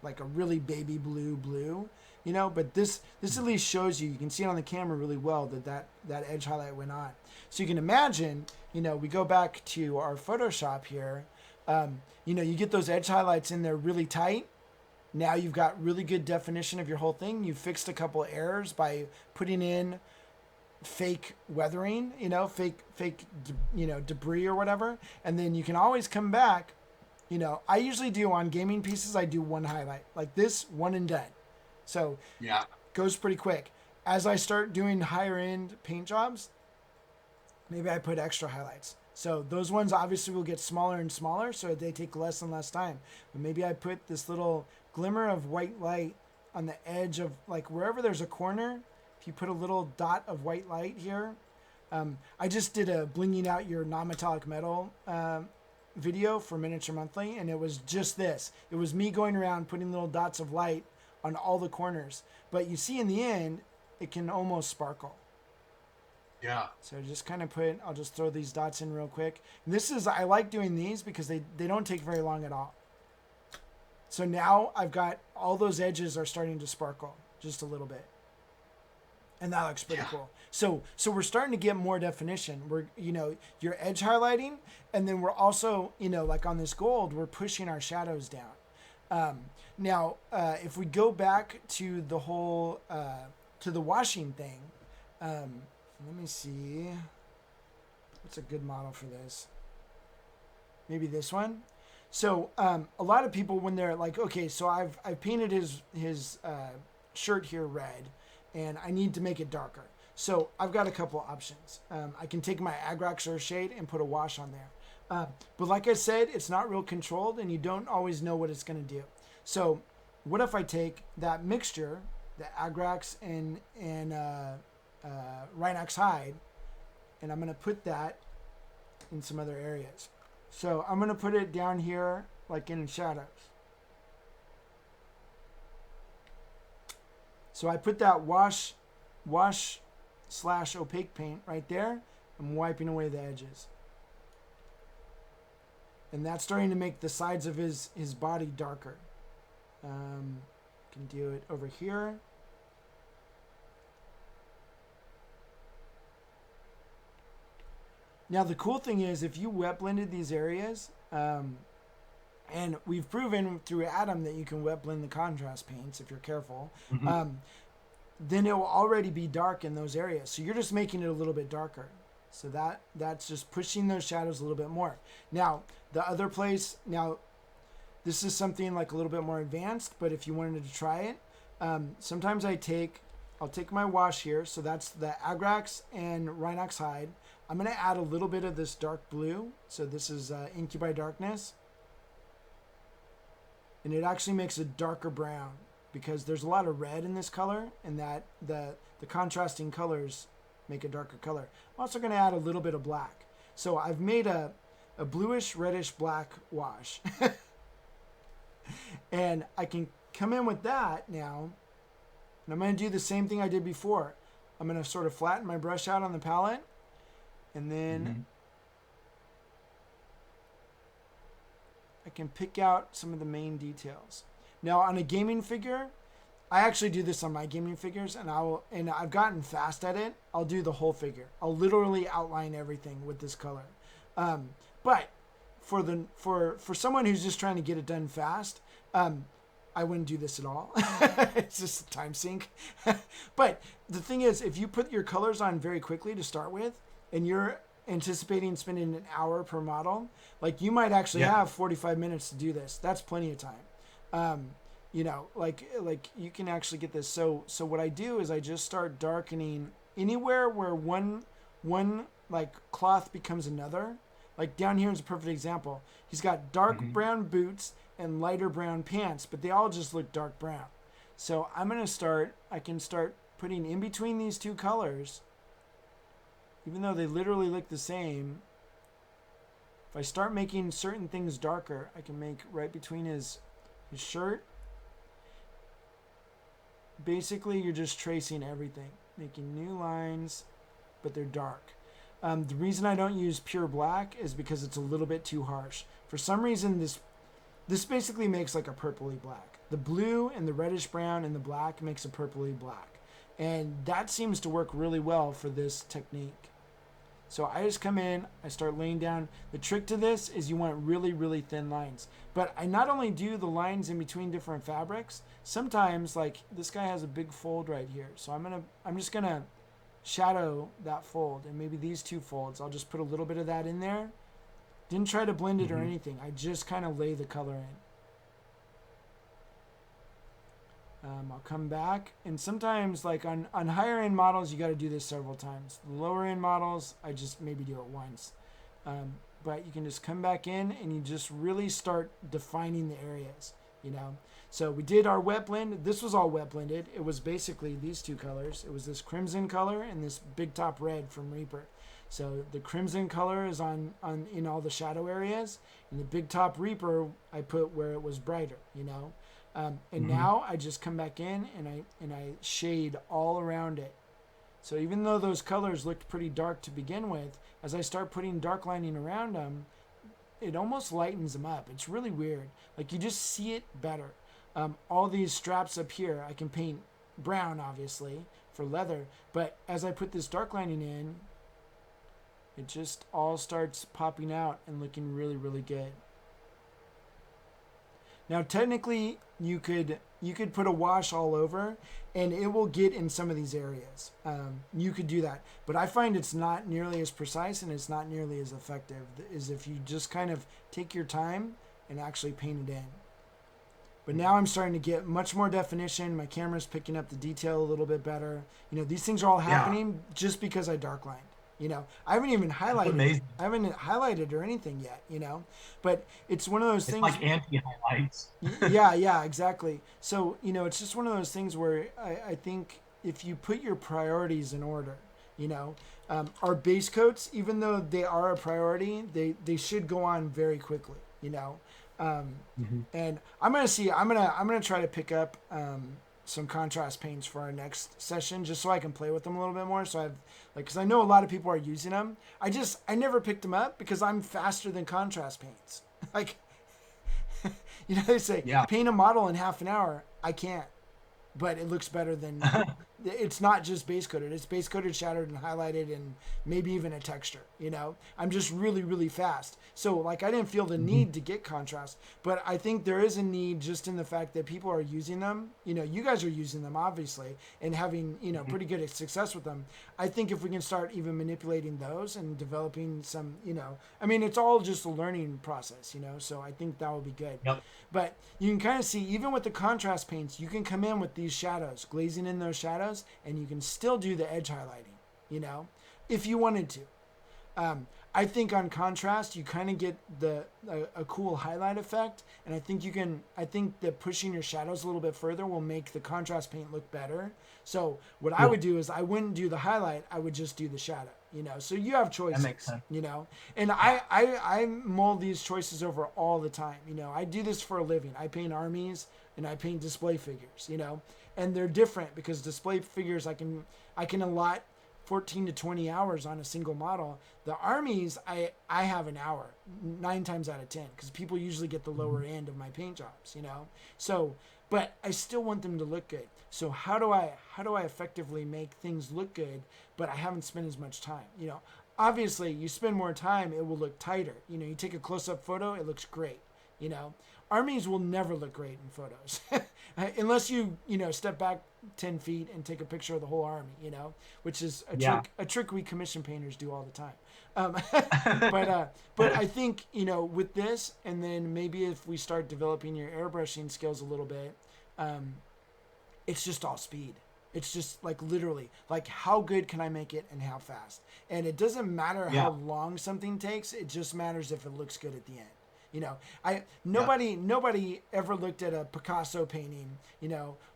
like a really baby blue, you know. But this at least shows you can see it on the camera really well that edge highlight went on. So you can imagine, you know, we go back to our Photoshop here. You know, you get those edge highlights in there really tight. Now you've got really good definition of your whole thing. You fixed a couple errors by putting in fake weathering, you know, debris or whatever, and then you can always come back. You know, I usually do on gaming pieces, I do one highlight. Like this, one and done. So Yeah. goes pretty quick. As I start doing higher end paint jobs, maybe I put extra highlights. So those ones obviously will get smaller and smaller, so they take less and less time. But maybe I put this little glimmer of white light on the edge of, like, wherever there's a corner. If you put a little dot of white light here. I just did a blinging out your non-metallic metal video for Miniature Monthly, and it was just this. It was me going around putting little dots of light on all the corners. But you see in the end, it can almost sparkle. Yeah. So just kind of I'll just throw these dots in real quick. And I like doing these because they don't take very long at all. So now I've got all those edges are starting to sparkle just a little bit. And that looks pretty cool. So we're starting to get more definition. We're, you know, you're edge highlighting, and then we're also, you know, like on this gold, we're pushing our shadows down. Now, if we go back to the whole, to the washing thing, let me see. What's a good model for this? Maybe this one. So a lot of people, when they're like, okay, so I've painted his shirt here red, and I need to make it darker. So I've got a couple options. I can take my Agrax Earth Shade and put a wash on there. But like I said, it's not real controlled, and you don't always know what it's going to do. So what if I take that mixture, the Agrax and Rhinox hide, and I'm going to put that in some other areas. So I'm going to put it down here, like in shadows. So I put that wash / opaque paint right there. I'm wiping away the edges. And that's starting to make the sides of his body darker. Can do it over here. Now the cool thing is, if you wet blended these areas, and we've proven through Adam that you can wet blend the contrast paints if you're careful, then it will already be dark in those areas. So you're just making it a little bit darker. So that's just pushing those shadows a little bit more. Now the other place, now this is something like a little bit more advanced, but if you wanted to try it, sometimes I'll take my wash here. So that's the Agrax and Rhinox hide. I'm going to add a little bit of this dark blue. So this is Incubi Darkness. And it actually makes a darker brown because there's a lot of red in this color, and that the contrasting colors make a darker color. I'm also going to add a little bit of black. So I've made a bluish, reddish, black wash. And I can come in with that now. And I'm going to do the same thing I did before. I'm going to sort of flatten my brush out on the palette. And then I can pick out some of the main details. Now on a gaming figure, I actually do this on my gaming figures, and I've gotten fast at it. I'll do the whole figure. I'll literally outline everything with this color. But for someone who's just trying to get it done fast, I wouldn't do this at all. It's just a time sink. But the thing is, if you put your colors on very quickly to start with, and you're anticipating spending an hour per model, like you might actually have 45 minutes to do this. That's plenty of time. Like you can actually get this. So what I do is I just start darkening anywhere where one like cloth becomes another. Like down here is a perfect example. He's got dark brown boots and lighter brown pants, but they all just look dark brown. So I can start putting in between these two colors, even though they literally look the same. If I start making certain things darker, I can make right between his shirt. Basically, you're just tracing everything, making new lines, but they're dark. The reason I don't use pure black is because it's a little bit too harsh. For some reason, this basically makes like a purpley black. The blue and the reddish brown and the black makes a purpley black. And that seems to work really well for this technique. So I just come in, I start laying down. The trick to this is you want really, really thin lines. But I not only do the lines in between different fabrics, sometimes like this guy has a big fold right here. So I'm just gonna shadow that fold, and maybe these two folds. I'll just put a little bit of that in there. Didn't try to blend it or anything. I just kind of lay the color in. I'll come back, and sometimes like on higher end models you got to do this several times. The lower end models I just maybe do it once, but you can just come back in and you just really start defining the areas, so we did our wet blend. This was all wet blended. It was basically these two colors. It was this crimson color and this big top red from Reaper. So the crimson color is on in all the shadow areas, and the big top Reaper I put where it was brighter, and now I just come back in and I shade all around it. So even though those colors looked pretty dark to begin with, as I start putting dark lining around them, it almost lightens them up. It's really weird. Like you just see it better. All these straps up here, I can paint brown obviously for leather, but as I put this dark lining in, it just all starts popping out and looking really, really good. Now, technically, you could put a wash all over, and it will get in some of these areas. You could do that, but I find it's not nearly as precise and it's not nearly as effective as if you just kind of take your time and actually paint it in. But now I'm starting to get much more definition. My camera's picking up the detail a little bit better. These things are all Yeah, happening just because I dark lined. I haven't even that's highlighted. amazing. I haven't highlighted or anything yet. But it's one of those It's things. like anti-highlights. Yeah, yeah, exactly. So, it's just one of those things where I think if you put your priorities in order, you know, our base coats, even though they are a priority, they should go on very quickly. Um, Hmm. and I'm gonna try to pick up some contrast paints for our next session just so I can play with them a little bit more. So I've because I know a lot of people are using them. I never picked them up because I'm faster than contrast paints. Like they say Yeah. paint a model in half an hour. I can't, but it looks better than. It's not just base coated. It's base coated, shattered, and highlighted, and maybe even a texture. I'm just really, really fast. So like I didn't feel the Mhm. need to get contrast, but I think there is a need just in the fact that people are using them. You guys are using them obviously and having Mhm. pretty good success with them. I think if we can start even manipulating those and developing some, I mean, it's all just a learning process. So I think that will be good. Yep. But you can kind of see, even with the contrast paints, you can come in with these shadows, glazing in those shadows, and you can still do the edge highlighting, if you wanted to. I think on contrast, you kind of get a cool highlight effect, and I think I think that pushing your shadows a little bit further will make the contrast paint look better. So what I would Cool. do is I wouldn't do the highlight, I would just do the shadow. So you have That makes choices. sense. And Yeah. I mull these choices over all the time. I do this for a living. I paint armies and I paint display figures. And they're different because display figures I can allot 14 to 20 hours on a single model. The armies, I have an hour, 9 times out of 10, because people usually get the lower Mhm. end of my paint jobs. So, but I still want them to look good. So how do I effectively make things look good, but I haven't spent as much time? Obviously, you spend more time, it will look tighter. You take a close up photo, it looks great. You know, armies will never look great in photos unless you step back 10 feet and take a picture of the whole army. Which is a Yeah. trick we commission painters do all the time. Um, but uh, but I think with this, and then maybe if we start developing your airbrushing skills a little bit, um, it's just all speed. It's just like literally like how good can I make it and how fast. And it doesn't matter how Yeah. long something takes. It just matters if it looks good at the end. I Yep. nobody ever looked at a Picasso painting,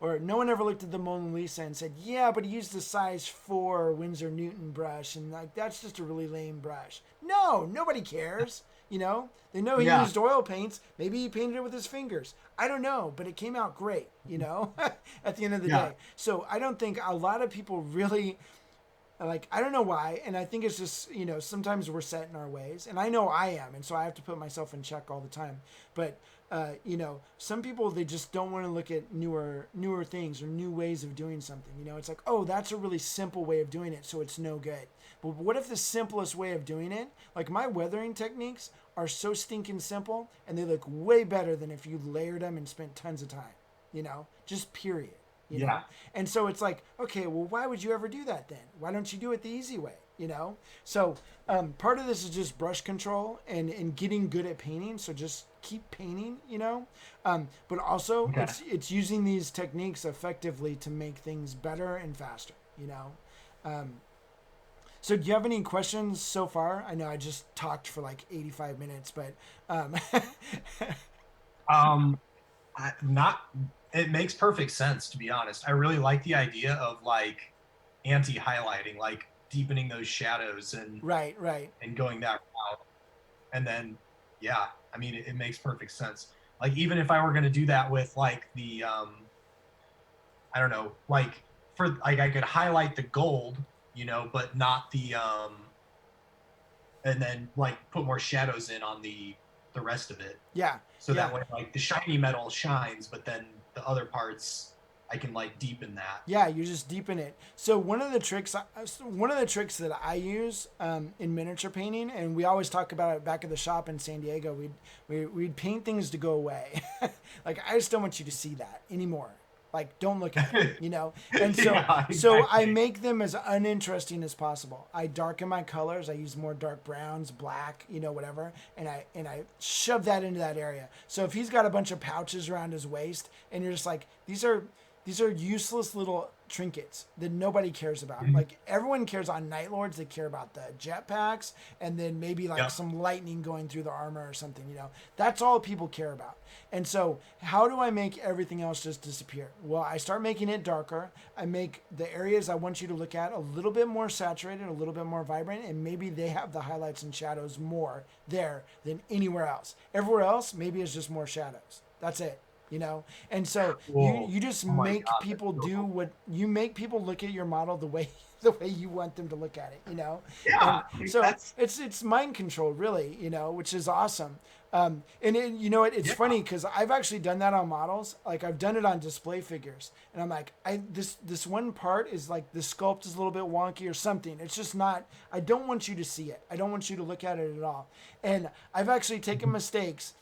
or no one ever looked at the Mona Lisa and said, yeah, but he used a size 4 Winsor Newton brush, and like that's just a really lame brush. No, nobody cares. They know he Yeah. used oil paints. Maybe he painted it with his fingers. I don't know, but it came out great. At the end of the Yeah. day. So I don't think a lot of people really like, I don't know why, and I think it's just sometimes we're set in our ways, and I know I am, and so I have to put myself in check all the time. But some people, they just don't want to look at newer things or new ways of doing something. It's like, oh, that's a really simple way of doing it, so it's no good. But what if the simplest way of doing it, like my weathering techniques, are so stinking simple, and they look way better than if you layered them and spent tons of time. Just period. you Yeah. know and so it's like, okay, well, why would you ever do that then? Why don't you do it the easy way? So part of this is just brush control and getting good at painting, so just keep painting. But also Okay. it's using these techniques effectively to make things better and faster. um, so do you have any questions so far? I know I just talked for like 85 minutes, but um, Um, not. It makes perfect sense, to be honest. I really like the idea of like anti-highlighting, like deepening those shadows and right, right. going that route. And then, yeah, I mean, it makes perfect sense. Like even if I were going to do that with like the I don't know, like for like I could highlight the gold, but not the and then like put more shadows in on the rest of it. Yeah, So yeah. that way like the shiny metal shines, but then the other parts I can like deepen that. Yeah, you just deepen it. So one of the tricks that I use in miniature painting, and we always talk about it back at the shop in San Diego. We'd paint things to go away. Like I just don't want you to see that anymore. Like don't look at it, you know. And Yeah, so I exactly. make them as uninteresting as possible. I darken my colors. I use more dark browns, black, you know, whatever, and I shove that into that area. So if he's got a bunch of pouches around his waist, and you're just like, these are useless little trinkets that nobody cares about. Mhm. Like everyone cares on Night Lords, they care about the jetpacks and then maybe like Yep. some lightning going through the armor or something, you know. That's all people care about. And so, how do I make everything else just disappear? Well, I start making it darker. I make the areas I want you to look at a little bit more saturated, a little bit more vibrant, and maybe they have the highlights and shadows more there than anywhere else. Everywhere else, maybe it's just more shadows. That's it, you know. And so Whoa. you just Oh my make God, that's people so do cool. what you make people look at your model the way the way you want them to look at it, you know. Yeah, And so that's it's mind control, really, you know, which is awesome. And you know what? It's yeah. funny because I've actually done that on models. Like I've done it on display figures, and I'm like, this one part is like the sculpt is a little bit wonky or something. It's just not. I don't want you to see it. I don't want you to look at it at all. And I've actually taken mistakes,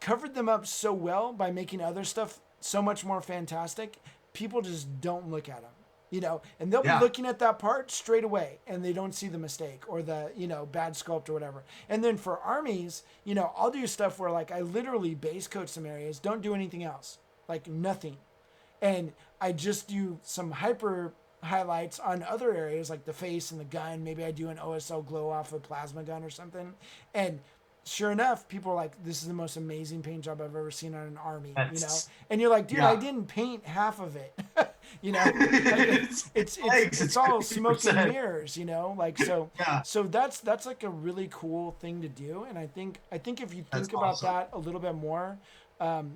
covered them up so well by making other stuff so much more fantastic. People just don't look at them, you know, and they'll be Yeah. looking at that part straight away and they don't see the mistake or the, you know, bad sculpt or whatever. And then for armies, you know, I'll do stuff where like I literally base coat some areas, don't do anything else, like nothing. And I just do some hyper highlights on other areas like the face and the gun. Maybe I do an OSL glow off a plasma gun or something. And sure enough, people are like, "This is the most amazing paint job I've ever seen on an army," you know. That's And you're like, "Dude, I yeah. didn't paint half of it," you know. Like It's legs, it's it's all smoke and 50%. mirrors, you know. Like so Yeah, so that's like a really cool thing to do. And I think if you that's think about awesome. that a little bit more,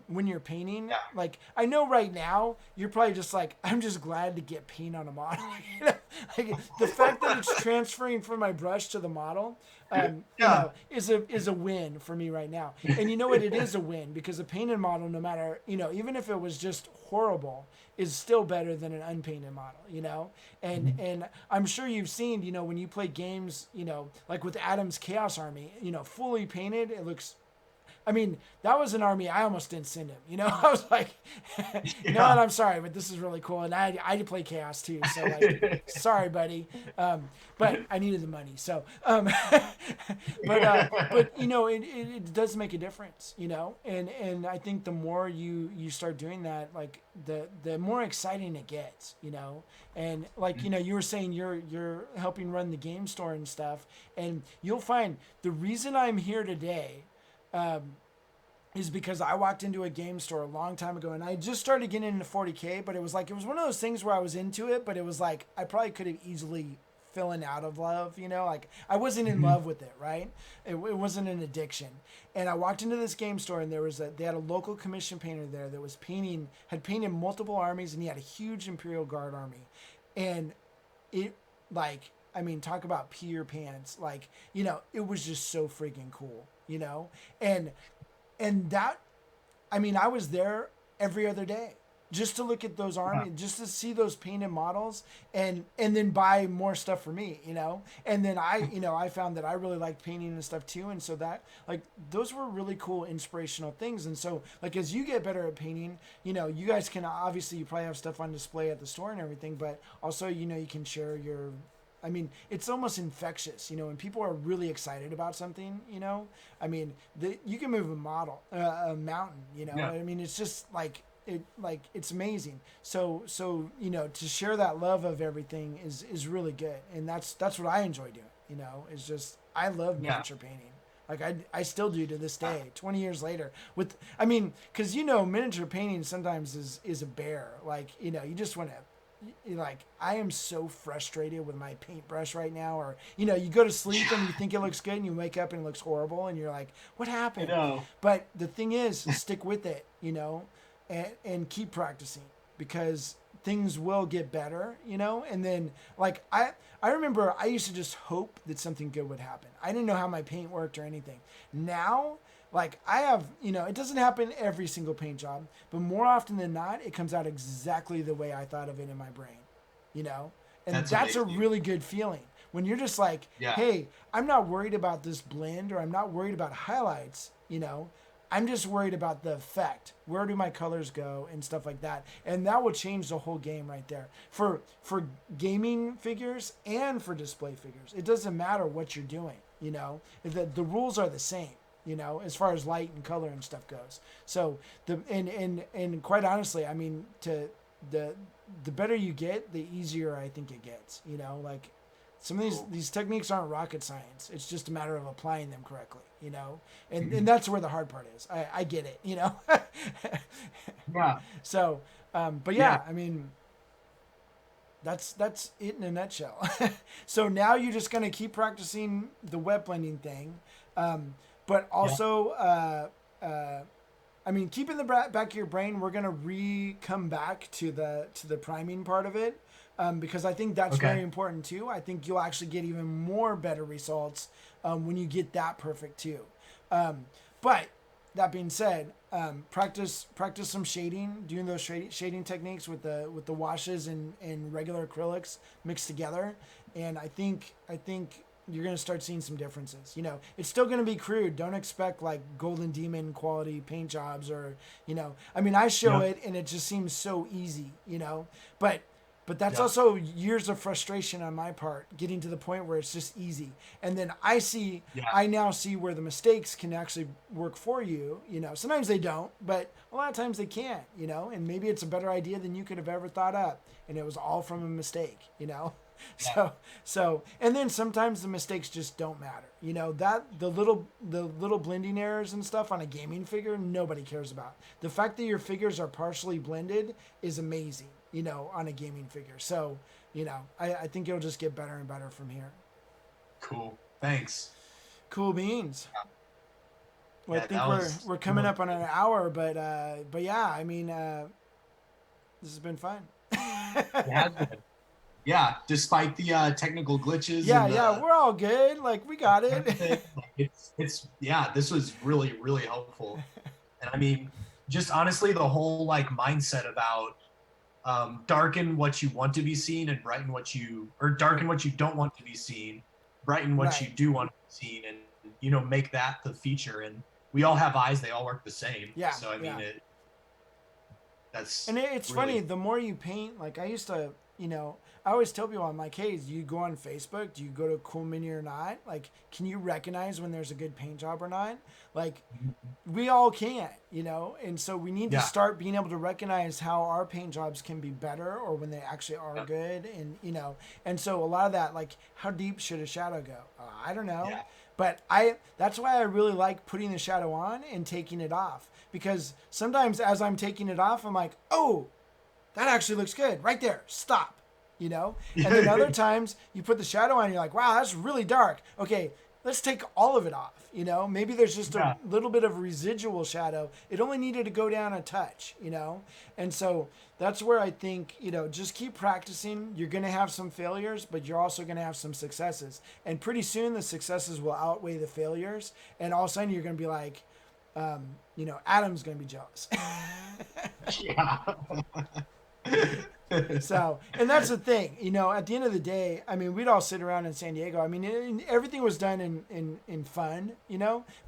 when you're painting, Yeah. like I know right now you're probably just like, I'm just glad to get paint on a model. You know? Like the fact that it's transferring from my brush to the model, you Yeah. know, is a win for me right now. And you know what? It is a win because a painted model, no matter, you know, even if it was just horrible, is still better than an unpainted model. You know, and I'm sure you've seen, you know, when you play games, you know, like with Adam's Chaos Army, you know, fully painted, it looks, I mean, that was an army I almost didn't send him. You know, I was like, you know what? Yeah. I'm sorry, but this is really cool, and I play chaos too. So like, sorry, buddy, but I needed the money. So, but you know, it does make a difference. You know, and I think the more you start doing that, like the more exciting it gets. You know, and like you know, you were saying you're helping run the game store and stuff, and you'll find the reason I'm here today is because I walked into a game store a long time ago and I just started getting into 40K, but it was one of those things where I was into it, but it was like I probably could have easily fallen out of love, you know, like I wasn't in Mhm. love with it, right? It wasn't an addiction. And I walked into this game store and they had a local commission painter there that was had painted multiple armies and he had a huge Imperial Guard army. And it like, I mean, talk about pee your pants. Like, you know, it was just so freaking cool, you know? And that, I mean, I was there every other day just to look at those Yeah. armies, just to see those painted models, and then buy more stuff for me, you know. And then I found that I really liked painting and stuff too, and so that like those were really cool inspirational things. And so like as you get better at painting, you know, you guys can obviously you probably have stuff on display at the store and everything, but also you know you can share your, I mean, it's almost infectious, you know, when people are really excited about something, you know. I mean, you can move a mountain, you know. Yeah. I mean, it's just like it's amazing. So you know, to share that love of everything is really good, and that's what I enjoy doing. You know, it's just I love Yeah. miniature painting. Like I still do to this day, 20 years later. With I mean, because you know, miniature painting sometimes is a bear. Like you know, you just want to like I am so frustrated with my paintbrush right now, or you know, you go to sleep and you think it looks good and you wake up and it looks horrible and you're like, what I happened? know. But the thing is, stick with it, you know, and keep practicing because things will get better, you know. And then like I remember I used to just hope that something good would happen. I didn't know how my paint worked or anything. Now like I have, you know, it doesn't happen every single paint job, but more often than not, it comes out exactly the way I thought of it in my brain, you know? And That's that's a amazing. really good feeling when you're just like, Yeah. hey, I'm not worried about this blend or I'm not worried about highlights, you know? I'm just worried about the effect. Where do my colors go and stuff like that? And that will change the whole game right there. For gaming figures and for display figures, it doesn't matter what you're doing. The rules are the same. As far as light and color and stuff goes. So and quite honestly, I mean, the better you get, the easier I think it gets. Like some of these techniques aren't rocket science. It's just a matter of applying them correctly. And that's where the hard part is. I get it. Yeah. So, but yeah, I mean, that's it in a nutshell. So now you're just gonna keep practicing the wet blending thing, but also, I mean, keep in the back of your brain, we're gonna come back to the priming part of it, because I think that's very important too. I think you'll actually get even more better results when you get that perfect too. But that being said, practice some shading, doing those shading techniques with the washes and regular acrylics mixed together, and I think you're going to start seeing some differences. It's still going to be crude. Don't expect like Golden Demon quality paint jobs or, I mean, I show it and it just seems so easy, but that's also years of frustration on my part, getting to the point where it's just easy. And then I now see where the mistakes can actually work for you. Sometimes they don't, but a lot of times they can, and maybe it's a better idea than you could have ever thought up. And it was all from a mistake, So, and then sometimes the mistakes just don't matter. That the little blending errors and stuff on a gaming figure, nobody cares about. The fact that your figures are partially blended is amazing, on a gaming figure. So, I think it'll just get better and better from here. Cool. Thanks. Cool beans. Well, I think we're coming up on an hour, but yeah, I mean, this has been fun. It has been. Yeah, despite the technical glitches. Yeah, we're all good. Like, we got it. It's this was really, really helpful. And I mean, just honestly, the whole like mindset about darken what you want to be seen and brighten or darken what you don't want to be seen, brighten what you do want to be seen, and make that the feature. And we all have eyes; they all work the same. Yeah. So I mean, it's really funny. The more you paint, like I used to, I always tell people, I'm like, hey, do you go on Facebook? Do you go to Cool Mini or not? Like, can you recognize when there's a good paint job or not? Like, we all can, and so we need to start being able to recognize how our paint jobs can be better or when they actually are good. And, and so a lot of that, like, how deep should a shadow go? I don't know. Yeah. But that's why I really like putting the shadow on and taking it off, because sometimes as I'm taking it off, I'm like, oh, that actually looks good right there. Stop. And then other times you put the shadow on and you're like, wow, that's really dark. Okay, let's take all of it off. Maybe there's just a little bit of residual shadow. It only needed to go down a touch, And so that's where I think, just keep practicing. You're going to have some failures, but you're also going to have some successes. And pretty soon the successes will outweigh the failures. And all of a sudden you're going to be like, Adam's going to be jealous. Yeah. So, and that's the thing, at the end of the day, I mean, we'd all sit around in San Diego. I mean, everything was done in fun,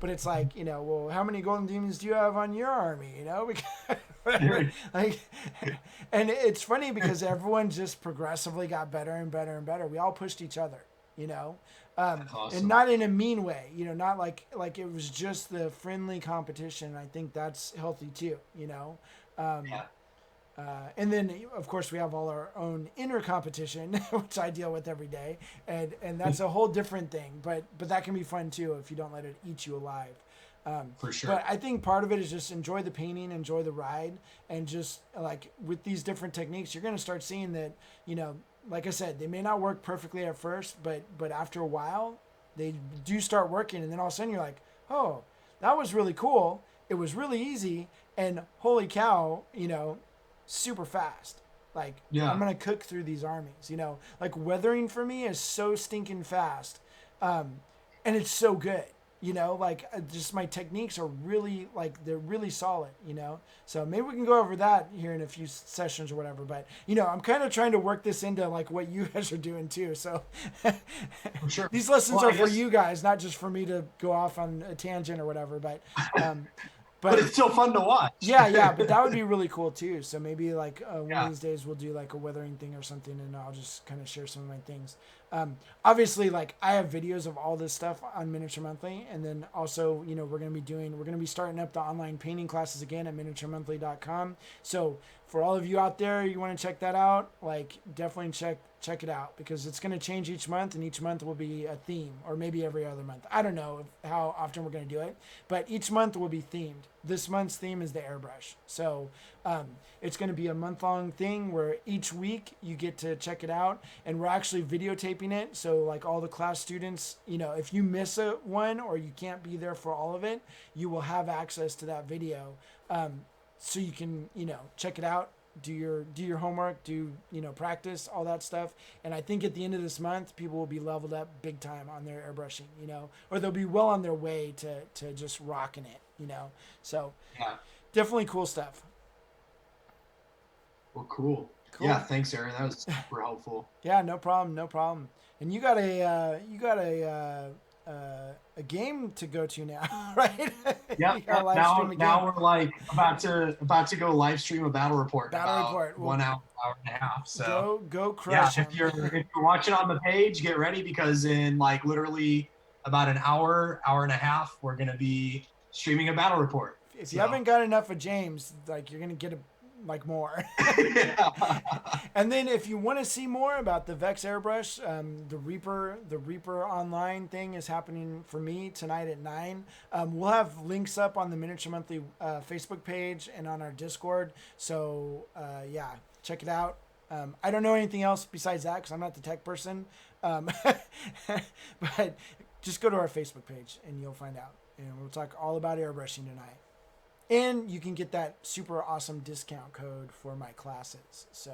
but it's like, well, how many golden demons do you have on your army? Because, like, and it's funny because everyone just progressively got better and better and better. We all pushed each other, Awesome. And not in a mean way, not like it was just the friendly competition. I think that's healthy too, and then, of course, we have all our own inner competition, which I deal with every day, and that's a whole different thing. But that can be fun too if you don't let it eat you alive. For sure. But I think part of it is just enjoy the painting, enjoy the ride, and just like with these different techniques, you're going to start seeing that, like I said, they may not work perfectly at first, but after a while, they do start working, and then all of a sudden you're like, oh, that was really cool. It was really easy, and holy cow, super fast. Like, I'm gonna cook through these armies. Like weathering for me is so stinking fast, and it's so good. Like just my techniques are really they're really solid. So maybe we can go over that here in a few sessions or whatever. But I'm kind of trying to work this into like what you guys are doing too. So for sure. These lessons are for you guys, not just for me to go off on a tangent or whatever. But but But it's still fun to watch. yeah, but that would be really cool too. So maybe like one of Yeah. these days we'll do like a weathering thing or something, and I'll just kind of share some of my things. Obviously, like I have videos of all this stuff on Miniature Monthly, and then also we're gonna be starting up the online painting classes again at miniaturemonthly.com. So for all of you out there, you want to check that out, like definitely check it out because it's going to change each month, and each month will be a theme, or maybe every other month. I don't know how often we're going to do it, but each month will be themed. This month's theme is the airbrush. So it's going to be a month-long thing where each week you get to check it out, and we're actually videotaping it. So like all the class students, if you miss one or you can't be there for all of it, you will have access to that video. So you can check it out, do your homework, practice all that stuff. And I think at the end of this month people will be leveled up big time on their airbrushing, or they'll be well on their way to just rocking it, so Yeah. definitely cool stuff. Well, cool. Yeah, thanks, Aaron. That was super helpful. Yeah, no problem. And you got a game to go to now, right? Yeah. You got a live stream again. Now we're like about to go live stream a battle report. Battle in about report. 1 hour, hour and a half. So go crush yeah, them. if you're watching on the page, get ready because in like literally about an hour and a half, we're gonna be streaming a battle report. If you haven't got enough of James, like you're gonna get more. Yeah. And then if you want to see more about the Vex airbrush, the Reaper online thing is happening for me tonight at 9. We'll have links up on the Miniature Monthly Facebook page and on our Discord. So yeah, check it out. I don't know anything else besides that because I'm not the tech person. But just go to our Facebook page and you'll find out. And we'll talk all about airbrushing tonight. And you can get that super awesome discount code for my classes. So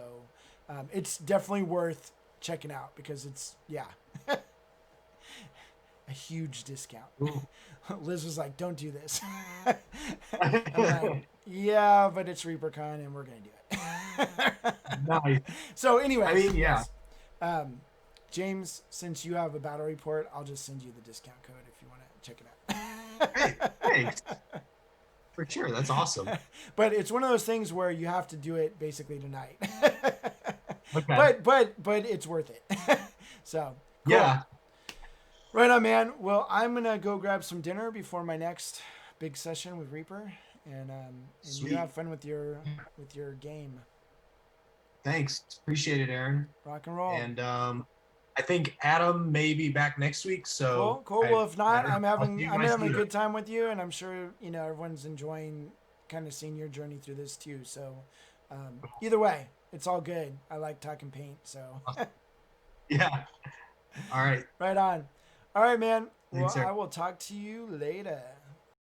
it's definitely worth checking out because it's, a huge discount. Liz was like, don't do this. I'm like, yeah, but it's ReaperCon and we're going to do it. Nice. So anyway, I mean, yeah. Yes. James, since you have a battle report, I'll just send you the discount code if you want to check it out. Hey, thanks. For sure, that's awesome. But it's one of those things where you have to do it basically tonight. Okay. But it's worth it. So cool. Yeah. Right on, man. Well, I'm gonna go grab some dinner before my next big session with Reaper, and you have fun with your game. Thanks, appreciate it, Aaron. Rock and roll. And I think Adam may be back next week. So cool. Well, if not, I'm having a good good time with you, and I'm sure everyone's enjoying kind of seeing your journey through this too. So either way, it's all good. I like talking paint. So yeah. All right. Right on. All right, man. Thanks, well, I will talk to you later.